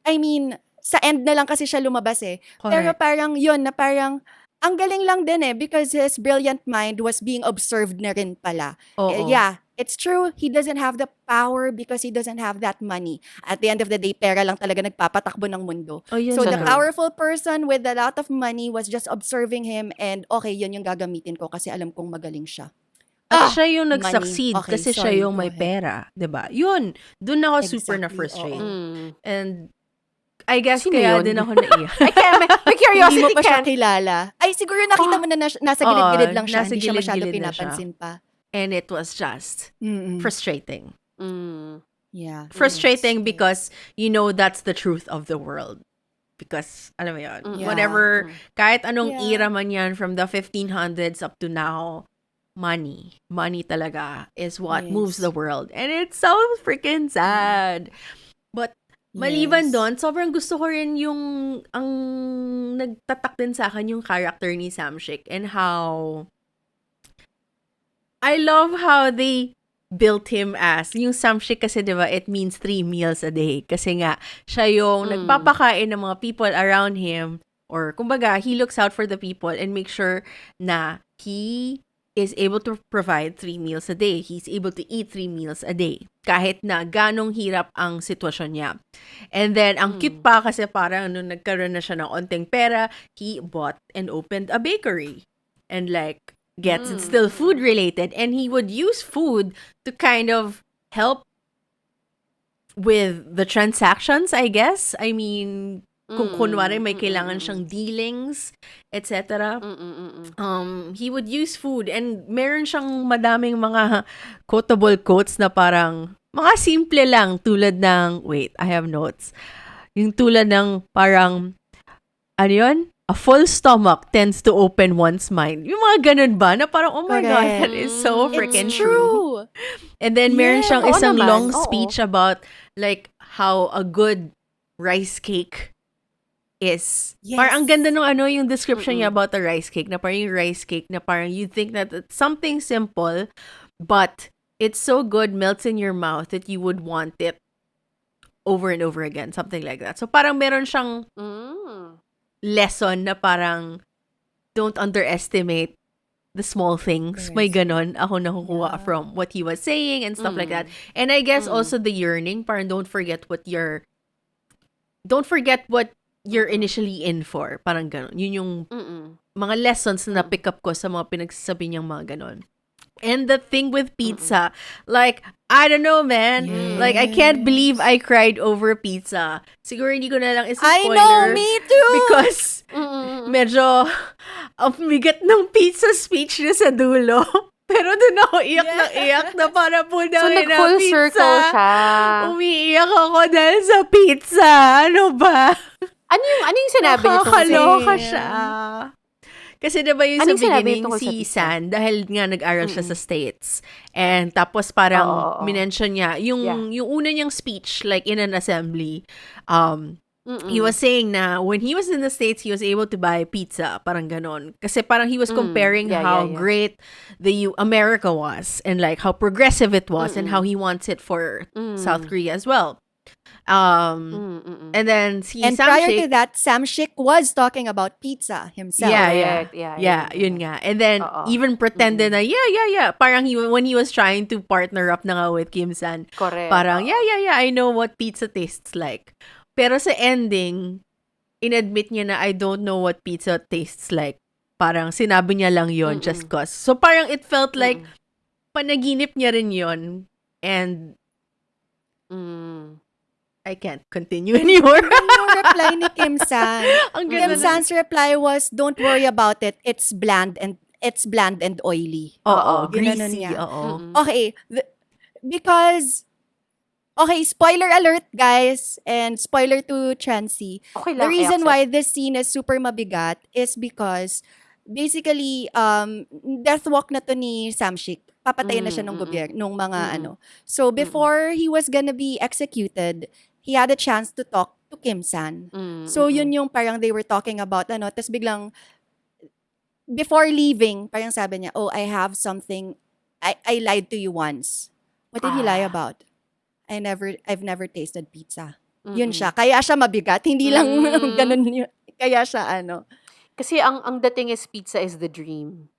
I mean, sa end na lang kasi siya lumabas eh. Pero Correct. parang yun, na parang, ang galing lang din eh, because his brilliant mind was being observed na rin pala. Oo. Yeah, it's true, he doesn't have the power because he doesn't have that money. At the end of the day, pera lang talaga nagpapatakbo ng mundo. Oh, yun So, na the nga. powerful person with a lot of money was just observing him and, okay, yun yung gagamitin ko kasi alam kong magaling siya. At siya yung money. nag-succeed Okay, kasi sorry, siya yung go may ahead. pera. 'Di ba? Yun. Doon ako super Exactly, na-frustrate. oo. And I guess Sino kaya yun? din ako naiyak. I can't, may Hindi curiosity mo pa siya can. kilala. Ay, siguro nakita mo na nasa Oo, gilid-gilid lang siya. nasa Hindi siya masyado gilid-gilid na siya. pinapansin pa. And it was just Mm-mm. frustrating. Yeah. Frustrating Yes. because that's the truth of the world. Because, alam mo yun, Yeah. whenever, kahit anong Yeah. era man yan, from the 1500s up to now, money talaga is what Yes. moves the world. And it's so freaking sad. But, maliban Yes. doon, sobrang gusto ko rin ang nagtatak din sa akin yung character ni Sam Shik and how, I love how they built him as, yung Sam Shik kasi diba, it means 3 meals a day. Kasi nga, siya yung nagpapakain ng mga people around him, or kumbaga, he looks out for the people and make sure na he is able to provide 3 meals a day. He's able to eat 3 meals a day. Kahit na ganong hirap ang sitwasyon niya. And then, ang cute pa kasi parang nung nagkaroon na siya ng onting pera, he bought and opened a bakery. And like, it's still food related. And he would use food to kind of help with the transactions, I guess. I mean, kung kunwari may kailangan siyang dealings, etc. He would use food and meron siyang madaming mga quotable quotes na parang mga simple lang tulad ng, wait, I have notes. Yung tulad ng parang, ano yun? A full stomach tends to open one's mind. Yung mga ganun ba? Na parang, oh my God, that is so freaking It's true. true. And then meron Yeah, siyang oo isang naman, long oo. speech about like how a good rice cake is. Yes. Parang ang ganda nung yung description niya about the rice cake, na parang yung rice cake na parang you think that it's something simple, but it's so good, melts in your mouth that you would want it over and over again, something like that. So parang meron siyang lesson na parang don't underestimate the small things. Yes. May ganon ako nakukuha from what he was saying and stuff like that. And I guess also the yearning, parang don't forget what you're initially in for. Parang ganon. Yun yung mga lessons na pick up ko sa mga pinagsasabi niyang mga ganon. And the thing with pizza, like, I don't know, man. Like, I can't believe I cried over pizza. Siguro hindi ko na lang I isa-spoiler. know, me too. Because medyo ang bigat ng pizza speech niya sa dulo. Pero doon ako iyak na iyak na para po So, dahil na nag-full pizza. circle siya. Umiiyak ako dahil sa pizza. Ano ba? Ano yung sinabi niya tungkol sa... Nakakaloka siya. Kasi diba yung Anong sa sinabi beginning, tungkol sa si pizza? San, dahil nga nag-aral siya sa States. And tapos parang Oo. minention niya, yung una niyang speech, like in an assembly, he Mm. was saying na when he was in the States, he was able to buy pizza, parang ganon. Kasi parang he was comparing Yeah, how yeah, yeah. great America was and like how progressive it was and how he wants it for South Korea as well. And then si And Sam prior Shik, to that, Sam Shik was talking about pizza himself. Yeah, Correct. yun nga. And then, Oo. even pretended na, yeah. Parang when he was trying to partner up na nga with Kim San, Correct. parang, Oo. yeah, I know what pizza tastes like. Pero sa ending, inadmit niya na, I don't know what pizza tastes like. Parang sinabi niya lang yon just cause. So, parang it felt like, panaginip niya rin yon. And, I can't continue anymore. Yung reply ni Kim San. Ang Kim ganda na. San's reply was, "Don't worry about it. It's bland and oily." Oo, Ginanon greasy. niya. Oo. Okay, because spoiler alert, guys, and spoiler to Chancy. Okay The lang. reason I why accept. this scene is super mabigat is because basically death walk na to ni Sam Shik. Papatayin na siya ng gobyerno, nung mga ano. So before he was gonna be executed, he had a chance to talk to Kim San. So yun yung parang they were talking about ano, tapos biglang before leaving, parang sabi niya, "Oh, I have something. I lied to you once." What did he lie about? I've never tasted pizza. Yun siya. Kaya siya mabigat. Hindi lang ganun yun. Kaya siya ano. Kasi ang dating is pizza is the dream.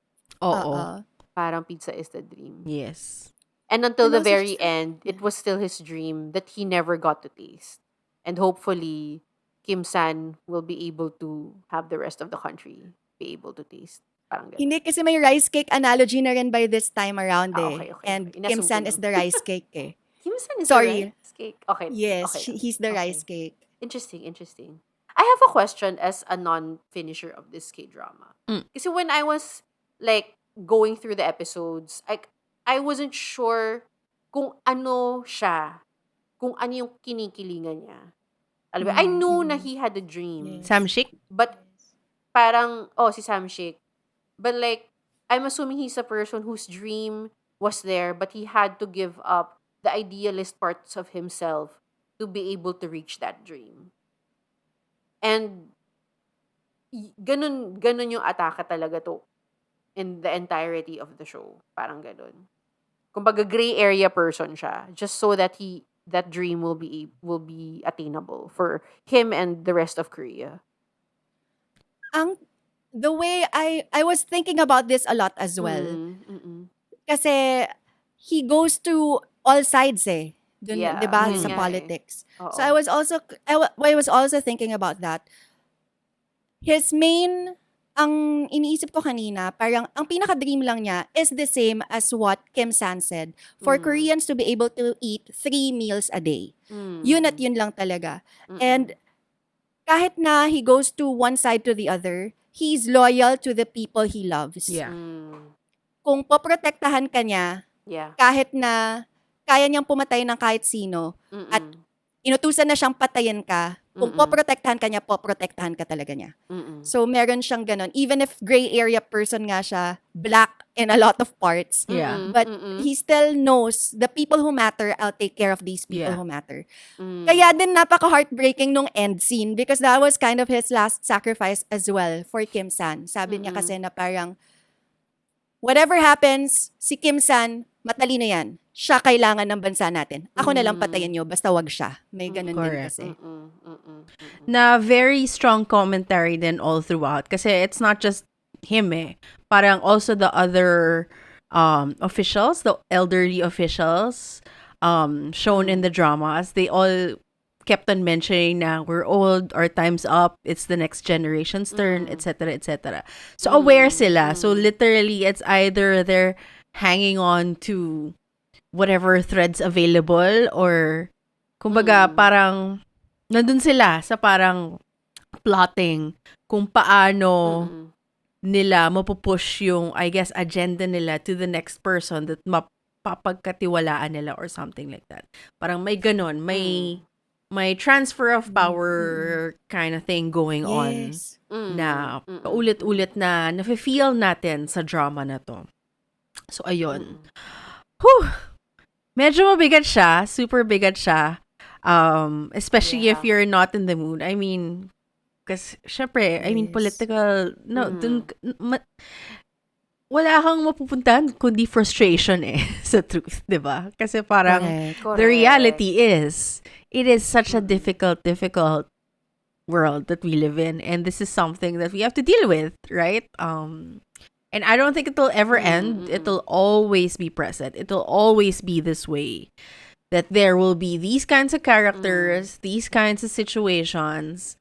Oo. Parang pizza is the dream. Yes. And until And the also very just- end, it was still his dream that he never got to taste. And hopefully, Kim San will be able to have the rest of the country be able to taste. Parang ganun. Hindi kasi may rice cake analogy na rin by this time around Okay. And Inassume Kim ko San yun. is the rice cake eh. Kim San is Sorry. the rice cake. Okay. Yes, okay. he's the Okay. rice cake. Interesting. I have a question as a non-finisher of this K-drama. Kasi when I was like going through the episodes, I wasn't sure kung ano siya, kung ano yung kinikilingan niya. Alam mo, I knew na he had a dream. Sam Shik? But parang, si Sam Shik. But like, I'm assuming he's a person whose dream was there, but he had to give up the idealist parts of himself to be able to reach that dream. And ganun yung atake talaga to in the entirety of the show. Parang ganun. Kumbaga gray area person siya, just so that that dream will be attainable for him and the rest of Korea. The way I was thinking about this a lot as well. Kasi he goes to all sides eh. Dun, Yeah, 'di ba, yun sa nga eh. politics. Oo. So I was also thinking about that. His main ang iniisip ko kanina, parang ang pinaka-dream lang niya is the same as what Kim San said. For Koreans to be able to eat 3 meals a day. Yun at yun lang talaga. And kahit na he goes to one side to the other, he's loyal to the people he loves. Yeah. Kung poprotektahan ka niya, Yeah. kahit na kaya niyang pumatay ng kahit sino, at inutusan na siyang patayin ka, kung poprotektahan ka niya, poprotektahan ka talaga niya. So, meron siyang ganon. Even if gray area person nga siya, black in a lot of parts, Yeah. but he still knows the people who matter, I'll take care of these people Yeah. who matter. Kaya din napaka-heartbreaking nung end scene because that was kind of his last sacrifice as well for Kim San. Sabi niya kasi na parang, whatever happens, si Kim San, matalino yan. Siya kailangan ng bansa natin. Ako na lang patayin niyo, basta wag siya. May ganun din Correct. kasi. Na very strong commentary then all throughout. Kasi it's not just him eh. Parang also the other officials, the elderly officials shown in the dramas, they all kept on mentioning na we're old, our time's up, it's the next generation's turn, etc., etc. So aware sila. So literally, it's either they're hanging on to whatever threads available, or kumbaga parang nandun sila sa parang plotting kung paano nila mapupush yung, I guess, agenda nila to the next person that mapapagkatiwalaan nila or something like that. Parang may ganon, may transfer of power kind of thing going on Yes. na paulit-ulit na nafe-feel natin sa drama na to. So, ayun. Whew! Medyo mabigat siya. Super bigat siya. Especially if you're not in the mood. I mean, kasi, syempre, I mean, Yes. political, no, wala kang mapupuntahan kundi frustration sa truth, di ba? Kasi parang, Correct. the reality is, it is such a difficult world that we live in, and this is something that we have to deal with, right? And I don't think it'll ever end. It'll always be present. It'll always be this way. That there will be these kinds of characters, these kinds of situations,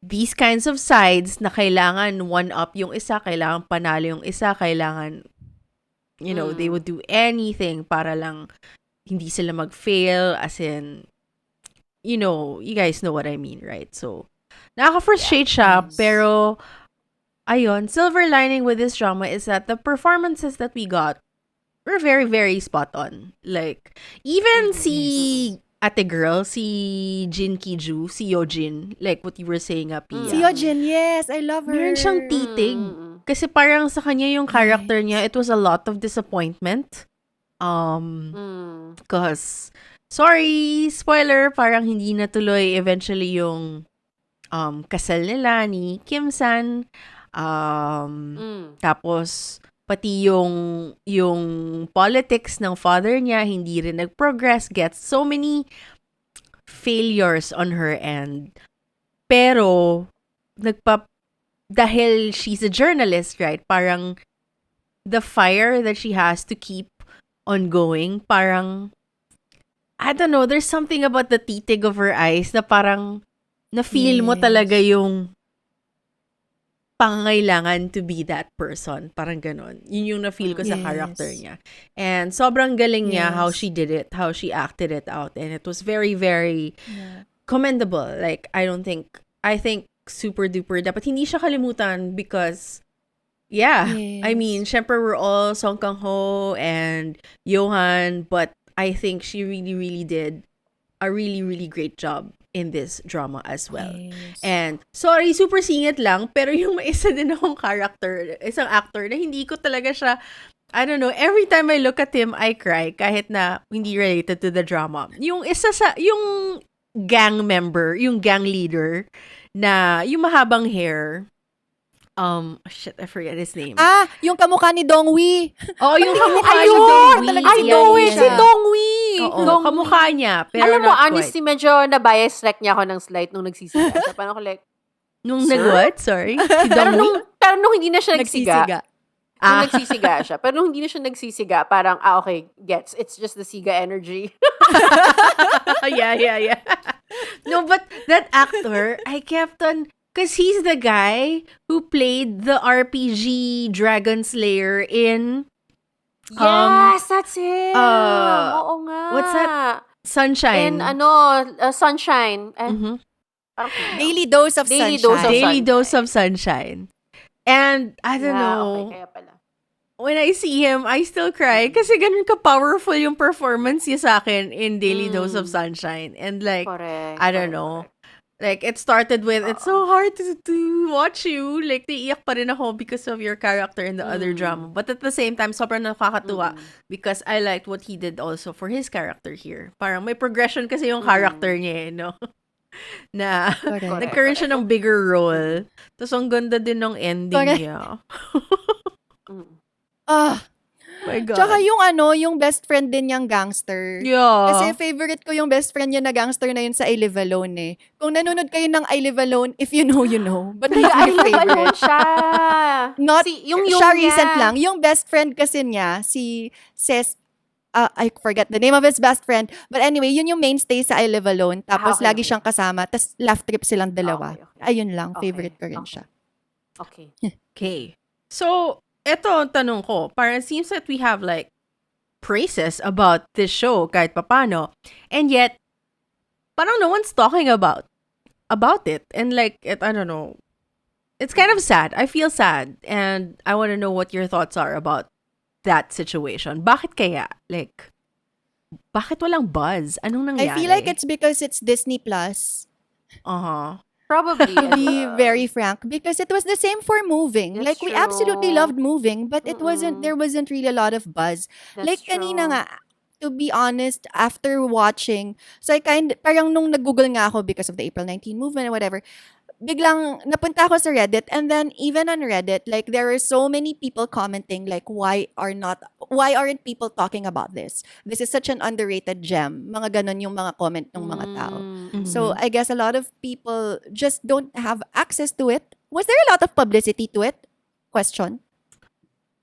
these kinds of sides na kailangan one-up yung isa, kailangan panalo yung isa, kailangan, they would do anything para lang hindi sila mag-fail, as in, you guys know what I mean, right? So, nakaka-frustrate siya, pero, ayun, silver lining with this drama is that the performances that we got were very, very spot on. Like, even si ate girl, si Jin Ki-ju, si Yojin, like what you were saying, Pia. Si Yojin, yes, I love her. Meron siyang titig. Kasi parang sa kanya yung character niya, it was a lot of disappointment. Because, sorry, spoiler, parang hindi natuloy eventually yung kasal nila ni Kim-san. Tapos, pati yung politics ng father niya, hindi rin nag-progress, gets so many failures on her end. Pero, dahil she's a journalist, right? Parang, the fire that she has to keep ongoing, parang, I don't know, there's something about the titig of her eyes na parang, na-feel mo talaga yung pangangailangan to be that person. Parang ganon. Yun yung na-feel ko sa character niya. And sobrang galing niya how she did it, how she acted it out. And it was very, very commendable. Like, I think super duper. Dapat hindi siya kalimutan because, I mean, syempre we're all Song Kang-ho and Johan, but I think she really, really did a really, really great job in this drama as well. Yes. And, sorry, super singit lang, pero yung may isa din akong isang actor na hindi ko talaga siya, I don't know, every time I look at him, I cry, kahit na hindi related to the drama. Yung yung gang member, yung gang leader, na yung mahabang hair, I forget his name. Yung kamukha ni Dongwi. Oh, yung kamukha ni Ayun! Dongwi. Talaga si I know Dongwi it, si siya. Dongwi. Oo, kamukha niya, pero Alam mo, not honestly, medyo na-bias track niya ako ng slight nung nagsisiga siya. Parang ako like, Nung Sir? nag-what? Sorry? Si pero Dongwi? nung hindi na siya nagsiga. Nung Ah. nagsisiga siya. Pero nung hindi na siya nagsisiga, parang, okay, gets. It's just the siga energy. yeah. No, but that actor, I kept on, because he's the guy who played the RPG Dragon Slayer in Yes, that's him. Oo nga. what's that? Sunshine. In, Sunshine. Mhm. Parang, Daily Dose of Daily Sunshine. Dose of Daily Sunshine. Dose of Sunshine. And, I don't know, Okay, kaya pala. when I see him, I still cry kasi ganun ka-powerful yung performance niya sa akin in Daily Dose of Sunshine. And like, Correct. I don't know. Like, it started with, it's so hard to watch you. Like, naiiyak pa rin ako because of your character in the other drama. But at the same time, sobrang nakakatuwa because I liked what he did also for his character here. Parang may progression kasi yung character niya, no? Na, Correct. nagkaroon siya ng bigger role. Tapos, ang ganda din ng ending Correct. niya. My God. Tsaka yung best friend din niyang gangster. Yeah. Kasi favorite ko yung best friend niya na gangster na yun sa I Live Alone eh. Kung nanonood kayo ng I Live Alone, if you know, you know. But he's my favorite. siya. Not, yung siya niya. recent lang. Yung best friend kasi niya, si Ses, I forget the name of his best friend. But anyway, yun yung mainstay sa I Live Alone. Tapos Okay, lagi okay. siyang kasama. Tapos laugh trip silang dalawa. Okay. Ayun lang, Okay, favorite ko rin okay. siya. Okay. Okay. So, eto ang tanong ko. Parang it seems that we have like praises about this show kahit papano. And yet, parang no one's talking about it. And like, I don't know. It's kind of sad. I feel sad. And I want to know what your thoughts are about that situation. Bakit kaya? Like, bakit walang buzz? Anong nangyari? I feel like it's because it's Disney Plus. Uh-huh. Probably. To be very frank, because it was the same for Moving. That's Like we absolutely true. loved Moving, but it wasn't. There wasn't really a lot of buzz. That's Like kanina true. nga, to be honest, after watching, so I parang nung nag-google nga ako because of the April 19 movement and whatever, biglang napunta ako sa Reddit, and then even on Reddit, like there are so many people commenting like why aren't people talking about this? This is such an underrated gem. Mga ganon yung mga comment ng mga tao. Mm. So I guess a lot of people just don't have access to it. Was there a lot of publicity to it? Question.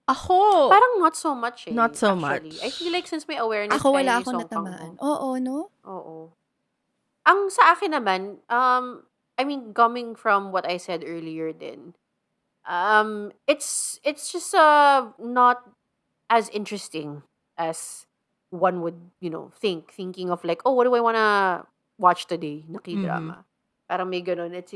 Ako, Parang not so much eh. Not so actually. much. I feel like since may awareness Ako tayo wala ni ako Song Kang natamaan. Ho. Oo, no? Oo. Ang sa akin naman, I mean, coming from what I said earlier din, it's just not as interesting as one would, thinking of like, oh, what do I wanna watch today na K-drama? Parang may ganun. It's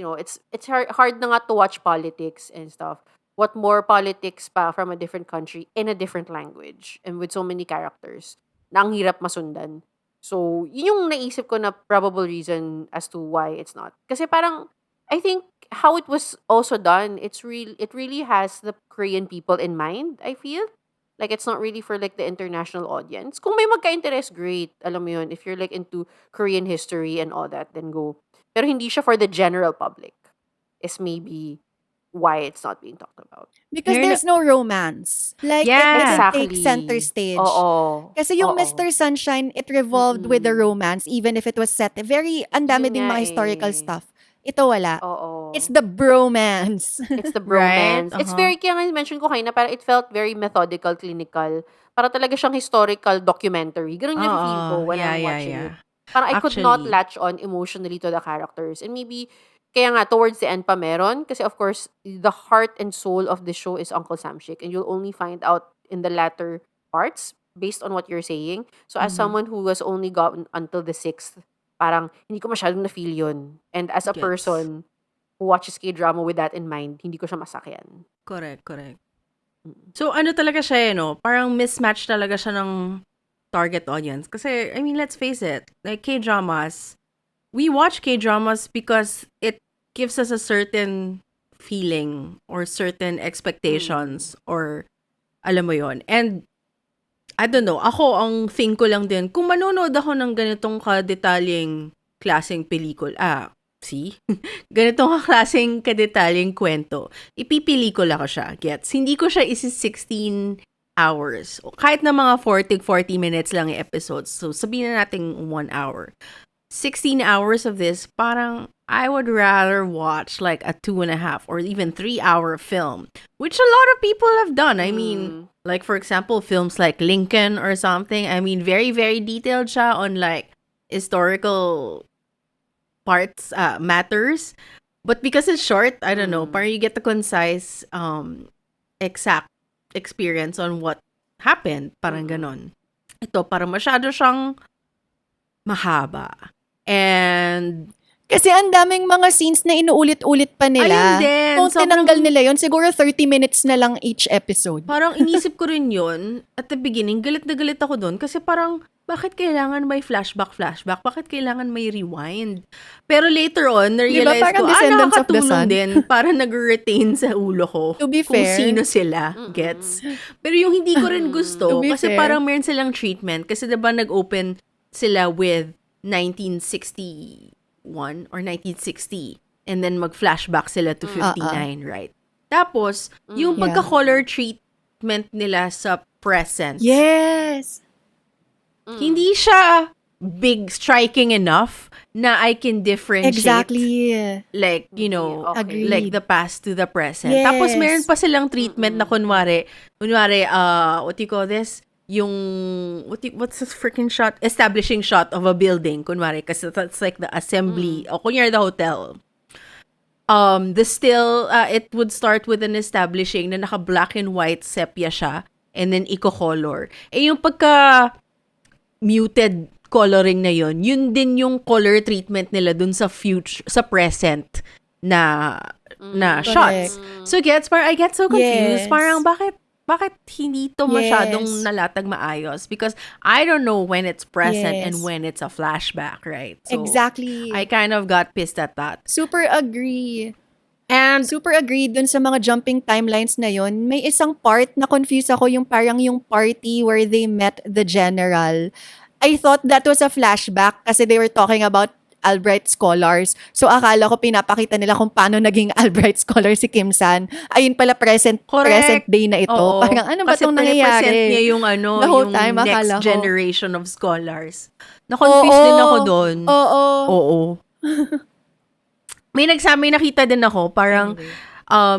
hard na nga to watch politics and stuff. What more politics pa from a different country in a different language and with so many characters na ang hirap masundan. So, yun yung naisip ko na probable reason as to why it's not. Kasi parang, I think how it was also done, it really has the Korean people in mind, I feel. Like, it's not really for like the international audience. Kung may magka-interest, great. Alam mo yun, if you're like into Korean history and all that, then go. Pero hindi siya for the general public. Is maybe why it's not being talked about. Because Meron there's no romance. Like, Yeah. it doesn't Exactly. take center stage. Oo. Kasi yung Oo. Mr. Sunshine, it revolved with the romance, even if it was set. Ang dami Yun ding nga mga historical eh. stuff. Ito wala. Oo. It's the bromance. It's the Right? bromance. It's Uh-huh. very, kaya nga mention ko kanina, parang it felt very methodical, clinical. Para talaga siyang historical documentary. Ganun yung feel ko when I'm watching it. Parang I could not Actually. latch on emotionally to the characters. And maybe, kaya nga, towards the end pa meron. Kasi of course, the heart and soul of the show is Uncle Samshik. And you'll only find out in the latter parts based on what you're saying. So as someone who has only gotten until the 6th, parang hindi ko masyadong na-feel yun. And as a Gets. person who watches K-drama with that in mind, hindi ko siya masakyan. Correct. So, ano talaga siya, no? Parang mismatch talaga siya ng target audience. Kasi, I mean, let's face it, like K-dramas, we watch K-dramas because it gives us a certain feeling or certain expectations or alam mo yon. And, I don't know, ako ang thing ko lang din, kung manonood ako ng ganitong kadetalyeng klaseng pelikula, ganitong klaseng kadetalyeng kwento, ipipili ko lang ko siya, gets? Hindi ko siya isi 16 hours. O kahit na mga 40 minutes lang yung episodes. So, sabihin na natin 1 hour. 16 hours of this, parang I would rather watch like a 2.5 or even 3-hour film, which a lot of people have done. I mean, like for example, films like Lincoln or something. I mean, very, very detailed siya on like historical parts, matters. But because it's short, I don't know, parang you get the concise, exact experience on what happened. Parang ganon. Ito, parang masyado siyang mahaba. And Kasi ang daming mga scenes na inuulit-ulit pa nila. ayun din, Kung sobrang- tinanggal nila yon, siguro 30 minutes na lang each episode. parang inisip ko rin yun at the beginning, galit na galit ako doon kasi parang bakit kailangan may flashback? Bakit kailangan may rewind? Pero later on, na-realize parang ko, Descendants of the nakakatulong Sun? din para nag-retain sa ulo ko To be kung fair. sino sila, gets? Pero yung hindi ko rin gusto, To be kasi fair. parang meron silang treatment, kasi diba nag-open sila with 1961 or 1960, and then mag-flashback sila to 59, right? Tapos, yung Yeah. pagka-color treatment nila sa present, Yes! hindi siya big striking enough na I can differentiate Exactly. like, you know, Okay. Agreed. like the past to the present. Yes. Tapos meron pa silang treatment na kunwari, what do you call this? Yung, what's this freaking shot? Establishing shot of a building, kunwari, kasi that's like the assembly, o kunyari the hotel. the still, it would start with an establishing na naka black and white sepia siya and then eco-color. Yung pagka muted coloring na yun din yung color treatment nila dun sa future, sa present na shots. So I get so confused. Yes. Parang bakit hindi to masyadong nalatag maayos? Because I don't know when it's present and when it's a flashback, right? So Exactly. I kind of got pissed at that. Super agree. And Super agree dun sa mga jumping timelines na yon. May isang part na confused ako, yung parang yung party where they met the general. I thought that was a flashback kasi they were talking about Albright scholars. So akala ko pinapakita nila kung paano naging Albright scholar si Kim San. Ayun pala present day na ito. Oo. Parang ano ba Kasi itong pinipresent nangyayari? niya yung The whole yung time, akala next ko. generation of scholars. Na-confused din ako doon. Oo. May nakita din ako, parang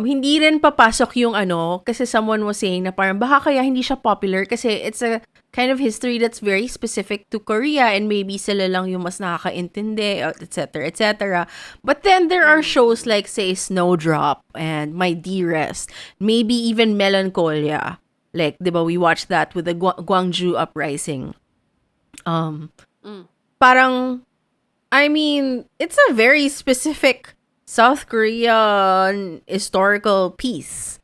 hindi rin papasok yung kasi someone was saying na parang baka kaya hindi siya popular kasi it's a kind of history that's very specific to Korea and maybe sila lang yung mas nakakaintindi, etc., etc. But then there are shows like, say, Snowdrop and My Dearest, maybe even Melancholia. Like, di ba, we watched that with the Gwangju Uprising. Parang, I mean, it's a very specific South Korean historical piece.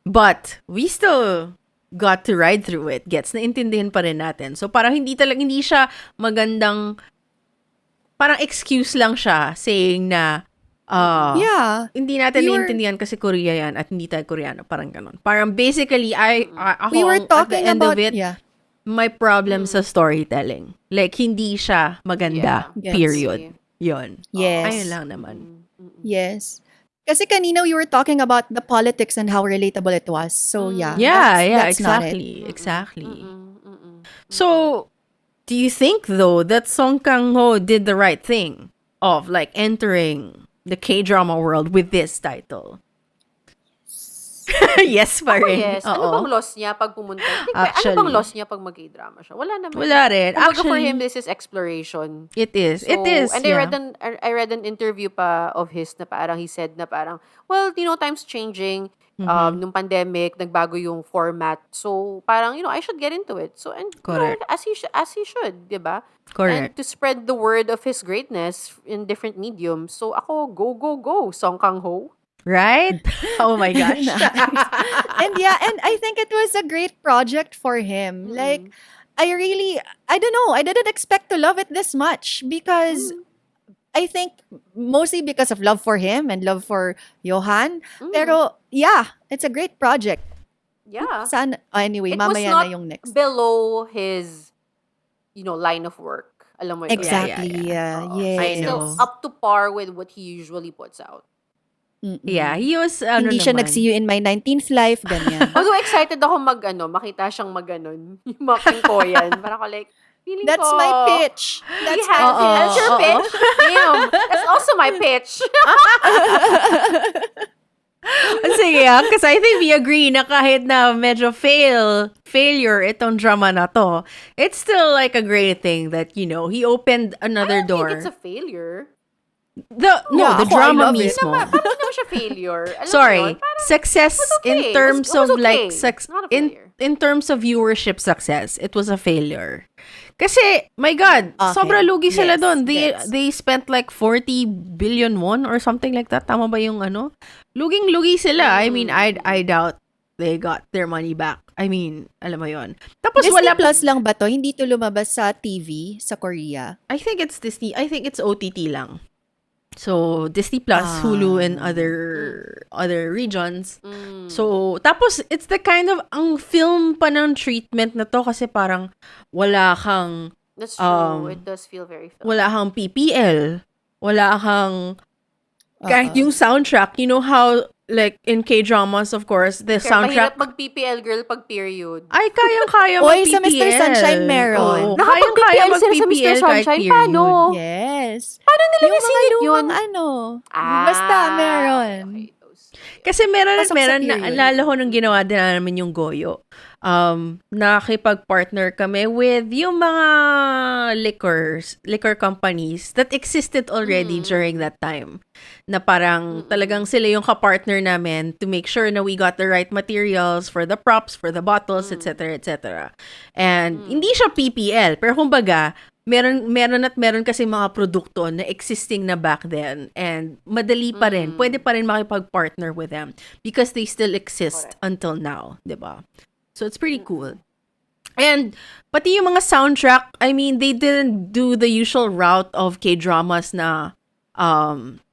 But we still got to ride through it. Gets naintindihan pa rin natin. So parang hindi siya magandang, parang excuse lang siya saying na hindi natin naiintindihan kasi Korea yan at hindi tayo Koreano. Parang ganun. Parang basically, We were at the talking end about of it, my problem sa storytelling. Like, hindi siya maganda. Yes. Period. Yun. Yes. Ayun lang naman. Yes. Kasi kanina we were talking about the politics and how relatable it was. So that's not it. Exactly. So, do you think though that Song Kang-ho did the right thing of like entering the K-drama world with this title? Yes pa rin. Yes. Ano bang loss niya pag pumunta? Ano bang loss niya pag mag-drama siya? Wala naman. Wala rin. Kumbaga Actually, for him, this is exploration. It is. So, It is. And I read an interview pa of his na parang he said na parang, well, times changing. Nung pandemic, nagbago yung format. So, parang, I should get into it. So, and Correct. as he should, di ba? Correct. And to spread the word of his greatness in different mediums. So, ako, go, Song Kang-ho. Right? Oh my gosh. And I think it was a great project for him. Like, I don't know, I didn't expect to love it this much because I think mostly because of love for him and love for Johan. Pero, it's a great project. Yeah. Anyway, It was mamaya not na yung next. below his, line of work. Alam mo yun? Exactly. Yeah. Yes. I Still know. up to par with what he usually puts out. Yeah, he was, Hindi siya naman. nag-see you in my 19th life, ganyan. Although excited ako makita siyang maganon. Yung mga koyan. Parang ako like, feeling That's ko. my pitch. That's That's your pitch? Damn. That's also my pitch. Sige, because I think we agree na kahit na medyo failure itong drama na to, it's still like a great thing that, he opened another I don't door. think it's a failure. The ako, drama I love it. mismo. Parang hindi naman siya failure. Alam mo Sorry, yun? Parang, success it was okay. in terms It was of like okay. Not a failure. in terms of viewership success, it was a failure. Kasi, my God, Okay. sobra lugi sila Yes, doon. yes. They spent like 40 billion won or something like that. Tama ba yung Luging-lugi sila. I mean, I doubt they got their money back. I mean, alam mo yon. Tapos Disney wala Plus lang ba to? Hindi to lumabas sa TV sa Korea? I think it's Disney. I think it's OTT lang. So, Disney Plus, Hulu, and other regions. So, tapos, it's the kind of, ang film pa ng treatment na to kasi parang wala kang, That's true. It does feel very film. wala kang PPL. Wala kang, kahit yung soundtrack, you know how, like, in K-dramas, of course, the Kaya soundtrack, mahirap mag-PPL girl pag period. ay, kayang-kaya Oy, mag-PPL. sa Mr. Sunshine meron. Oo, Nakapag-PPL kayang-kaya sila sa Mr. mag-PPL kahit Sunshine? period. Paano? Yes. Paano nila Yung mga nasingit yun? lumang basta meron. Okay, those. Kasi meron at Pasok sa meron, period. naalala ko nung ginawa din namin yung Goyo. Nakipag-partner kami with yung mga liquor companies that existed already during that time. Na parang talagang sila yung ka-partner namin to make sure na we got the right materials for the props, for the bottles, etc., etc. And hindi siya PPL, pero kumbaga, meron kasi mga produkto na existing na back then and madali pa rin, pwede pa rin makipag-partner with them because they still exist until now, 'di ba? So it's pretty cool. And pati yung mga soundtrack, I mean, they didn't do the usual route of K-dramas na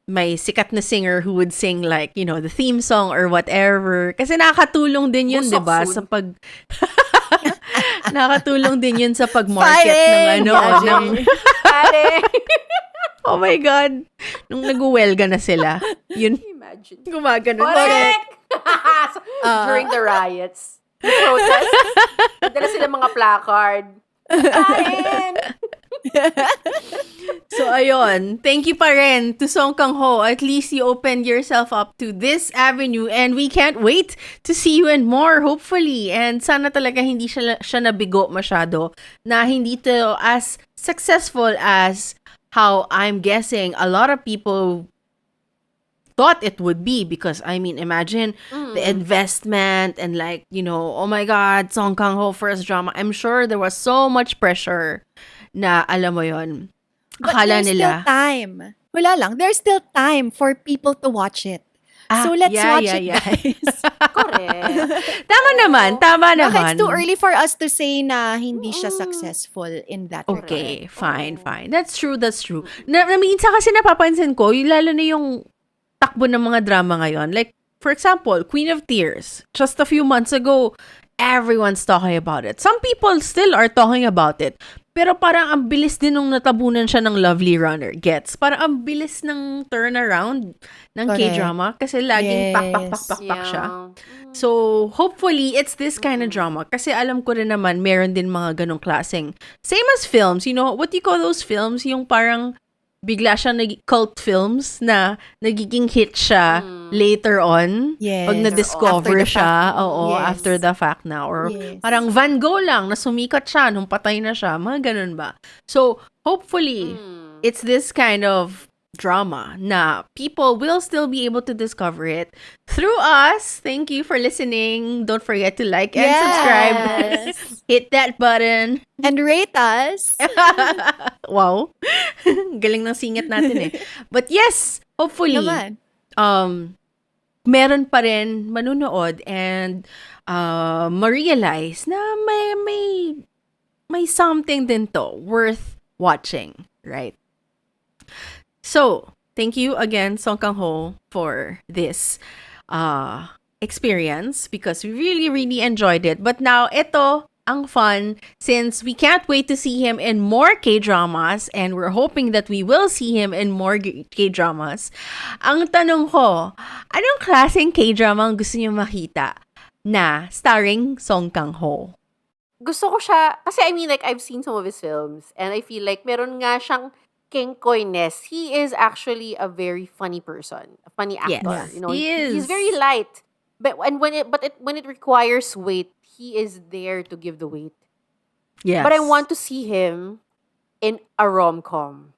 may sikat na singer who would sing like, the theme song or whatever. Kasi nakakatulong din yun, 'di ba? Sa nakakatulong din yun sa pag-market ng Pare! Oh my God. Nung nag-uwelga na sila, yun, Imagine. gumagano. Correct! During the riots. The protest. Dala sila mga placard. Kain! So, ayun. Thank you pa rin to Song Kang-ho. At least you opened yourself up to this avenue and we can't wait to see you in more, hopefully. And sana talaga hindi siya nabigo masyado na hindi to as successful as how I'm guessing a lot of people thought it would be because, I mean, imagine the investment and like, oh my God, Song Kang-ho first drama. I'm sure there was so much pressure na alam mo yon. But Akala there's nila. still time. Wala lang. There's still time for people to watch it. So let's watch it, guys. Correct. Tama naman. Baka it's too early for us to say na hindi siya successful in that Okay, fine. That's true. Minsan kasi napapansin ko, lalo na yung takbo ng mga drama ngayon. Like, for example, Queen of Tears. Just a few months ago, everyone's talking about it. Some people still are talking about it. Pero parang ang bilis din nung natabunan siya ng Lovely Runner. Gets? Parang ang bilis ng turnaround ng K-drama kasi laging pak siya. So, hopefully, it's this kind of drama. Kasi alam ko rin naman, meron din mga ganong klaseng. Same as films. What do you call those films? Yung parang bigla siya cult films na nagiging hit siya later on. Yes. Pag na-discover After the siya. fact. Oo, Yes. after the fact na. Or parang Van Gogh lang, na sumikat siya nung patay na siya. Mga ganun ba? So, hopefully, it's this kind of drama na people will still be able to discover it through us. Thank you for listening. Don't forget to like and subscribe. Hit that button. And rate us. Wow. Galing ng singit natin eh. But yes, hopefully, Naman. meron pa rin manunood and ma-realize na may something din to worth watching, right? So, thank you again, Song Kang-ho, for this experience because we really, really enjoyed it. But now, ito ang fun since we can't wait to see him in more K-dramas and we're hoping that we will see him in more K-dramas. Ang tanong ko, anong klaseng K-drama ang gusto niyo makita na starring Song Kang-ho? Gusto ko siya, kasi I mean, like, I've seen some of his films and I feel like meron nga siyang kengkoyness. He is actually a very funny person, a funny actor. Yes, he is. He's very light, but when it requires weight, he is there to give the weight. Yes. But I want to see him in a rom-com.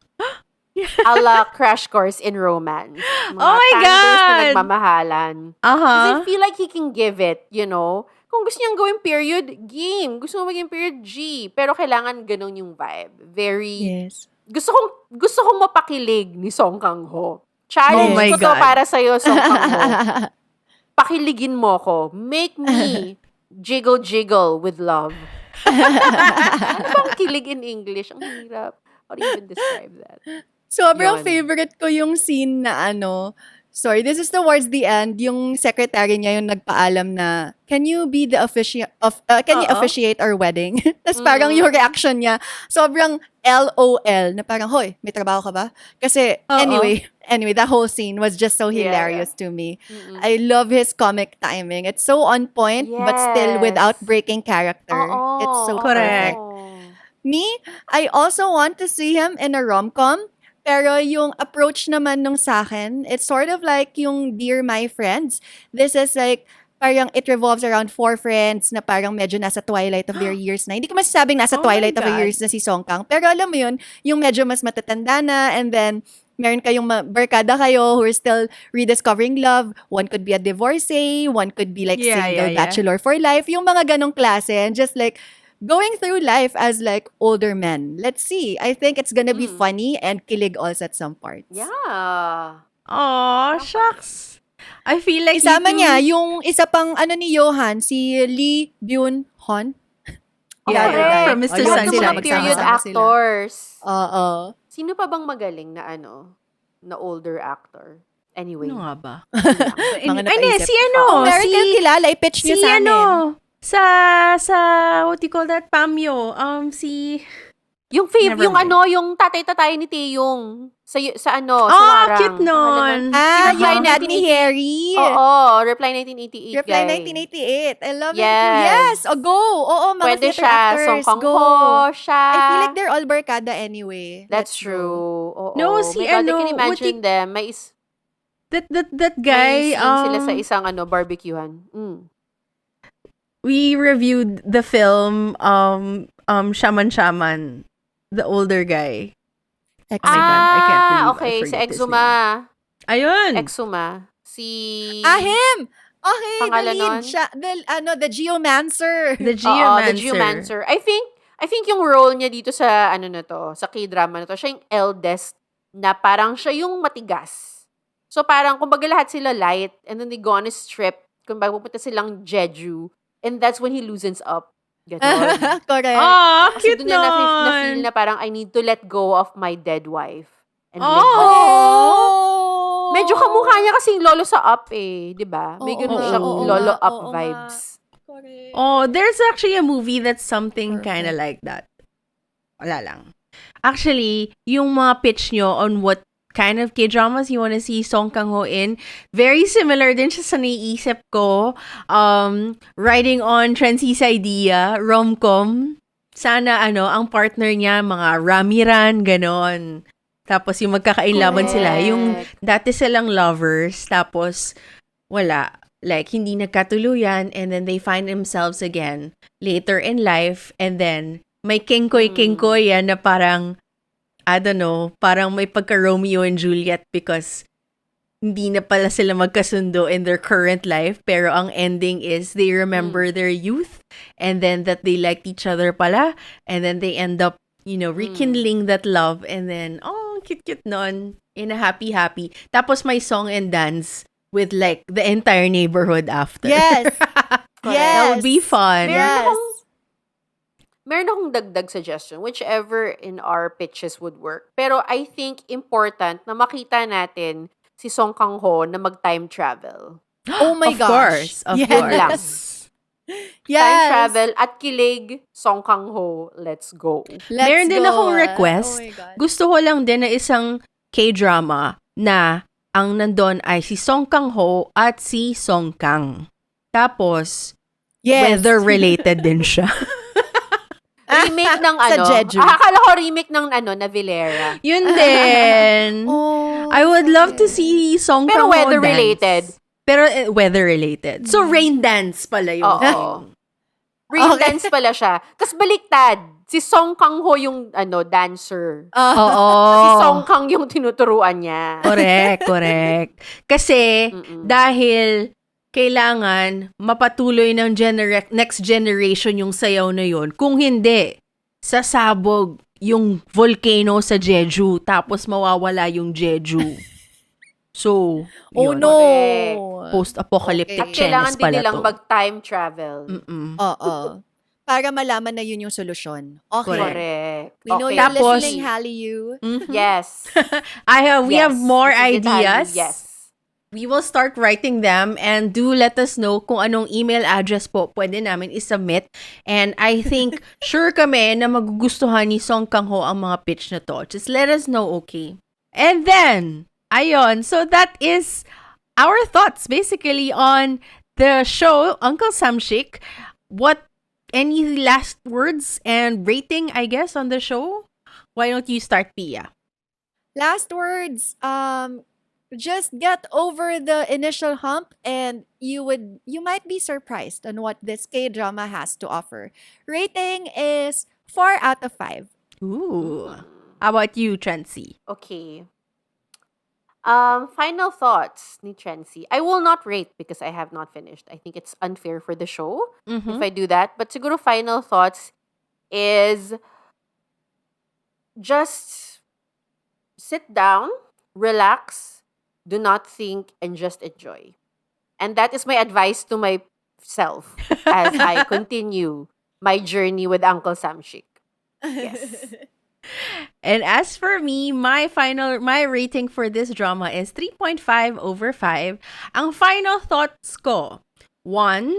A la Crash Course in Romance. Mga Oh my tandos na God! nagmamahalan. Kasi I Uh-huh. feel like he can give it, Kung gusto niyang gawin period, game. Gusto mo maging period, G. Pero kailangan ganun yung vibe. Very... Yes. Gusto kong mapakilig ni Song Kang-ho. Challenge Oh my ko to God. para sa'yo, Song Kang-ho. Pakiligin mo ko. Make me jiggle with love. Ano bang kilig in English? Ang hirap. How do you even describe that? Sobrang Yun. favorite ko yung scene na sorry, this is towards the end, yung secretary niya yung nagpaalam na, can you be the can you officiate our wedding? Tapos parang yung reaction niya, sobrang LOL, na parang, hoy, may trabaho ka ba? Kasi, anyway, that whole scene was just so hilarious to me. I love his comic timing. It's so on point, but still without breaking character. It's so Correct. perfect. Me, I also want to see him in a rom-com, Pero yung approach naman nung sa'kin, it's sort of like yung Dear My Friends. This is like, parang it revolves around 4 friends na parang medyo nasa twilight of their years na. Hindi ko masasabing nasa Oh my twilight of their God. years na si Song Kang. Pero alam mo yun, yung medyo mas matatanda na, and then meron kayong barkada kayo who are still rediscovering love. One could be a divorcee, one could be like Yeah, single yeah. bachelor for life. Yung mga ganong klase, and just like going through life as like older men. Let's see. I think it's gonna be funny and kilig also at some parts. Yeah. Aw, shucks. I feel like Isama you two- niya yung isa pang ano ni Johan, si Lee Byun-hon. Yeah, the yeah, guy. from Mr. Lahat Lahat ng Sunshine. mga period magsama-sama sila. actors. Oo. Sino pa bang magaling na na older actor? Anyway. Ano nga ba? Mga Ay, napaisip. si ano? Oh, meron kayong kilala, i-pitch niyo si sa amin. ano? Sa what do you call that? Pamyo. Si Yung Never yung mind. yung tatay-tatay ni Taeyong sa sa Ah, Warang. cute nun. Ah, Reply yung dad ni 1988. Harry. Oo, Reply 1988 Reply guy. 1988. I love it. Yes. Yes. Oh, go. Oo, mga Pwede theater siya. actors. Song Kang Go. Ho siya. I feel like they're all barkada anyway. That's Let's go. true. Oo. No, si My God, I ano, can imagine them. May that guy. scene sila sa isang barbecuehan. We reviewed the film Shaman Shaman, the older guy. Excellent. my God, I can't believe I Okay. Si forget his Exuma. Ayun. Exuma. Si... Him! Okay, Pangalan the lead nun? siya. The Geomancer. The Oo, Geomancer. the Geomancer. I think yung role niya dito sa sa K-drama na to, siya yung eldest na parang siya yung matigas. So parang kumbaga lahat sila light and then they go on a trip, kumbaga pupunta silang Jeju and that's when he loosens up. Ganon. Correct. Aw, Kasi cute doon niya na-feel nun. na parang I need to let go of my dead wife. And Oh! live with it. Oh! Medyo kamukha niya kasing lolo sa Up di ba? May Oo, ganun oo, siyang oo lolo nga, Up oo nga. vibes. Correct. Oh, there's actually a movie that's something Perfect. kind of like that. Wala lang. Actually, yung mga pitch nyo on what kind of K-dramas you want to see Song Kang-ho in, very similar din siya sa naiisip ko. Riding on Trency's idea, rom-com. Sana, ang partner niya, mga Ramiran, ganon. Tapos yung magkakailaman sila. Yung dati silang lovers, tapos wala. Like, hindi nagkatuluyan, and then they find themselves again later in life, and then may kengkoy-kengkoy yan na parang, I don't know, parang may pagka-Romeo and Juliet because hindi na pala sila magkasundo in their current life, pero ang ending is they remember their youth, and then that they liked each other pala, and then they end up, rekindling that love, and then, cute-cute nun, in a happy. Tapos may song and dance with like the entire neighborhood after. Yes. That would be fun. Yes. Meron akong dagdag suggestion, whichever in our pitches would work. Pero I think important na makita natin si Song Kang-ho na mag-time travel. Oh my Of gosh. course, of Yes. Yun lang. Yes. Time travel at kilig, Song Kang-ho, let's go. Let's Meron din go. akong request. Oh my God. Gusto ko lang din na isang K-drama na ang nandun ay si Song Kang-ho at si Song Kang. Tapos, Yes. weather-related din siya. Remake ng Sa Jeju. akala ko remake ng na Vilera. Yun din. Oh, I would love to see Song Pero Kang-ho weather-related. dance. Pero weather-related. So, rain dance pala yung Oo. thing. Rain Okay. dance pala siya. Tapos baliktad. Si Song Kang-ho yung dancer. Oo. Si Song Kang yung tinuturuan niya. Correct. Kasi, dahil kailangan mapatuloy ng next generation yung sayaw na yon. Kung hindi, sasabog yung volcano sa Jeju, tapos mawawala yung Jeju. So, Oh yun. no. Post-apocalyptic Okay. At kailangan chenes din pala nilang to. mag-time travel. Oo. Para malaman na yun yung solusyon. Okay. Correct. We know Okay. you're Tapos- listening, Hallyu. Yes. We have more This is it, Hallyu. ideas. Yes. We will start writing them, and do let us know kung anong email address po pwede namin isubmit. And I think sure kami na magugustuhan ni Song Kang-ho ang mga pitch na to. Just let us know, okay? And then, ayun, so that is our thoughts basically on the show, Uncle Samshik. Any last words and rating, I guess, on the show? Why don't you start, Pia? Last words. Just get over the initial hump and you might be surprised on what this K-drama has to offer. Rating is 4 out of 5. Ooh. How about you, Trancy? Okay. Final thoughts ni Trency. I will not rate because I have not finished. I think it's unfair for the show if I do that. But siguro final thoughts is just sit down, relax, do not think, and just enjoy. And that is my advice to myself as I continue my journey with Uncle Samshik. Yes. And as for me, my rating for this drama is 3.5 over 5. Ang final thoughts ko, 1,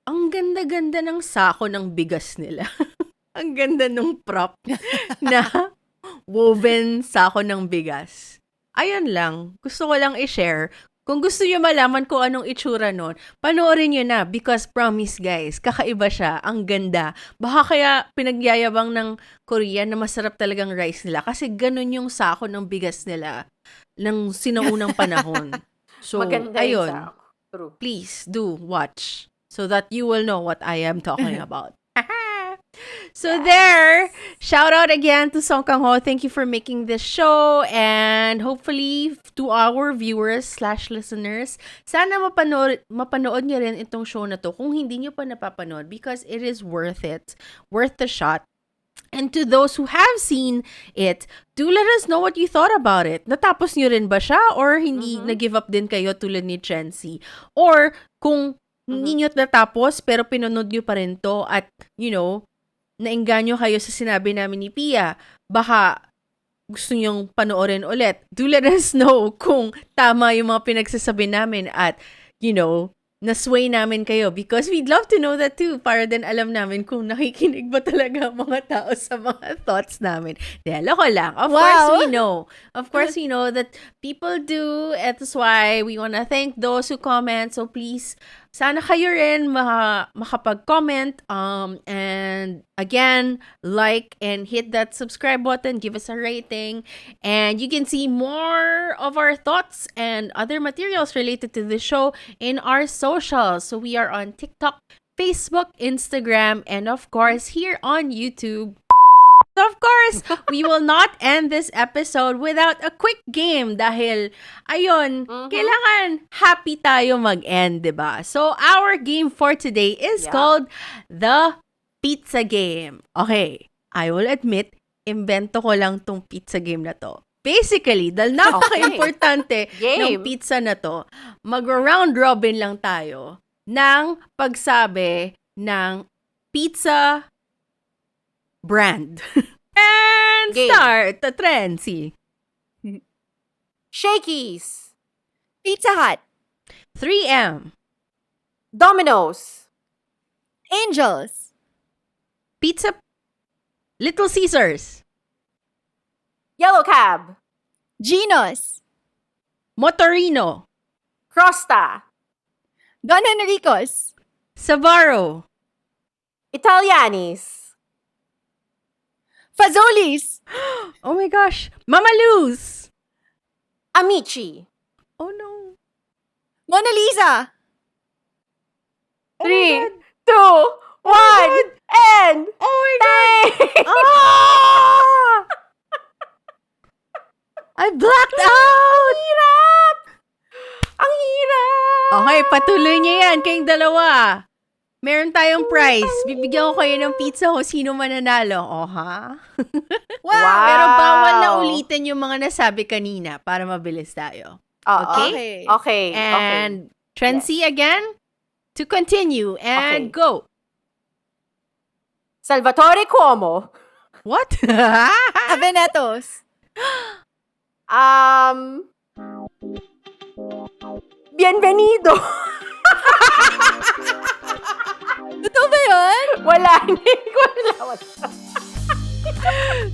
ang ganda-ganda ng sako ng bigas nila. Ang ganda ng prop na woven sako ng bigas. Ayun lang. Gusto ko lang i-share. Kung gusto nyo malaman kung anong itsura nun, panoorin nyo na because promise guys, kakaiba siya. Ang ganda. Baka kaya pinagyayabang ng Korean na masarap talagang rice nila kasi ganun yung sako ng bigas nila ng sinaunang panahon. So, Maganda ayun. yun. True. Please do watch so that you will know what I am talking about. So there, shout out again to Song Kang-ho. Thank you for making this show and hopefully to our viewers/listeners, sana mapanood niyo rin itong show na to kung hindi niyo pa napapanood because it is worth it. Worth the shot. And to those who have seen it, do let us know what you thought about it. Natapos niyo rin ba siya or hindi na-give up din kayo tulad ni Trency? Or kung hindi niyo natapos pero pinanood niyo pa rin to at, you know, naengganyo kayo sa sinabi namin ni Pia, baka gusto nyong panoorin ulit. Do let us know kung tama yung mga pinagsasabi namin at, you know, na-sway namin kayo because we'd love to know that too para din alam namin kung nakikinig ba talaga ang mga tao sa mga thoughts namin. Dahil ako lang. Of course we know. Of course we know that people do. That's why we wanna thank those who comment. So please, sana kayo rin makapag-comment and again, like and hit that subscribe button, give us a rating, and you can see more of our thoughts and other materials related to the show in our socials. So we are on TikTok, Facebook, Instagram, and of course here on YouTube. Of course, we will not end this episode without a quick game dahil, ayun, kailangan happy tayo mag-end, diba? So, our game for today is called the Pizza Game. Okay, I will admit, invento ko lang tong pizza game na to. Basically, dahil napaka-importante ng pizza na to, mag-round robin lang tayo ng pagsabi ng pizza brand. And start the Trency. Shakey's. Pizza Hut. 3M. Domino's. Angels. Pizza. Little Caesars. Yellow Cab. Geno's. Motorino. Crosta. Don Enrico's. Savaro. Italianis. Fazoli's. Oh my gosh. Mama Lou's. Amici. Oh no. Mona Lisa. 3, 2, 1, end! Oh my God. Time! Ah! I blacked out. Hirap! Ang hirap! Okay, patuloy niyo yan kayong dalawa. Meron tayong prize. Bibigyan ko kayo ng pizza kung sino mananalo. Oh, ha? Wow! Pero bawal na ulitin yung mga nasabi kanina para mabilis tayo. Okay? Okay. And Trency again, to continue. And go. Salvatore Cuomo. What? Avenetos. Bienvenido. Totoo ba yun? Wala. Hindi ko alam.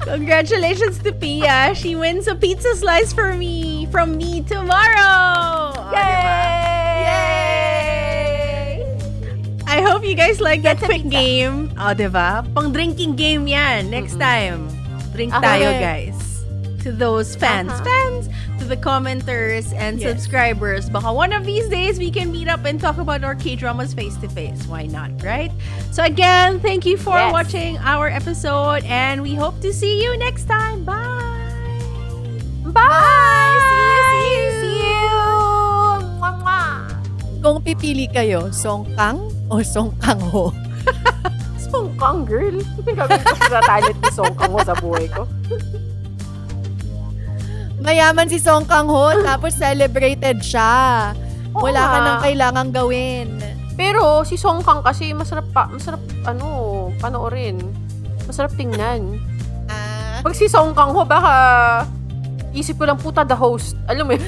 Congratulations to Pia. She wins a pizza slice from me tomorrow. Yay! I hope you guys like that quick game. Oh, diba? Pang drinking game yan. Next time. Drink tayo, guys. to those fans, to the commenters and subscribers. Baka one of these days we can meet up and talk about our K-dramas face to face. Why not, right? So again, thank you for watching our episode, and we hope to see you next time. Bye. Bye! See you! Mwah! Kung pipili kayo, Song Kang o Song Kang Ho? Song Kang, girl. Gagawin ko sa talent ni Song Kang sa buhay ko. Mayaman si Song Kang Ho, tapos celebrated siya. Wala ka nang kailangang gawin. Pero si Song Kang kasi masarap panoorin. Masarap tingnan. Pag si Song Kang Ho, baka isip ko lang, puta, the host. Alam mo yun?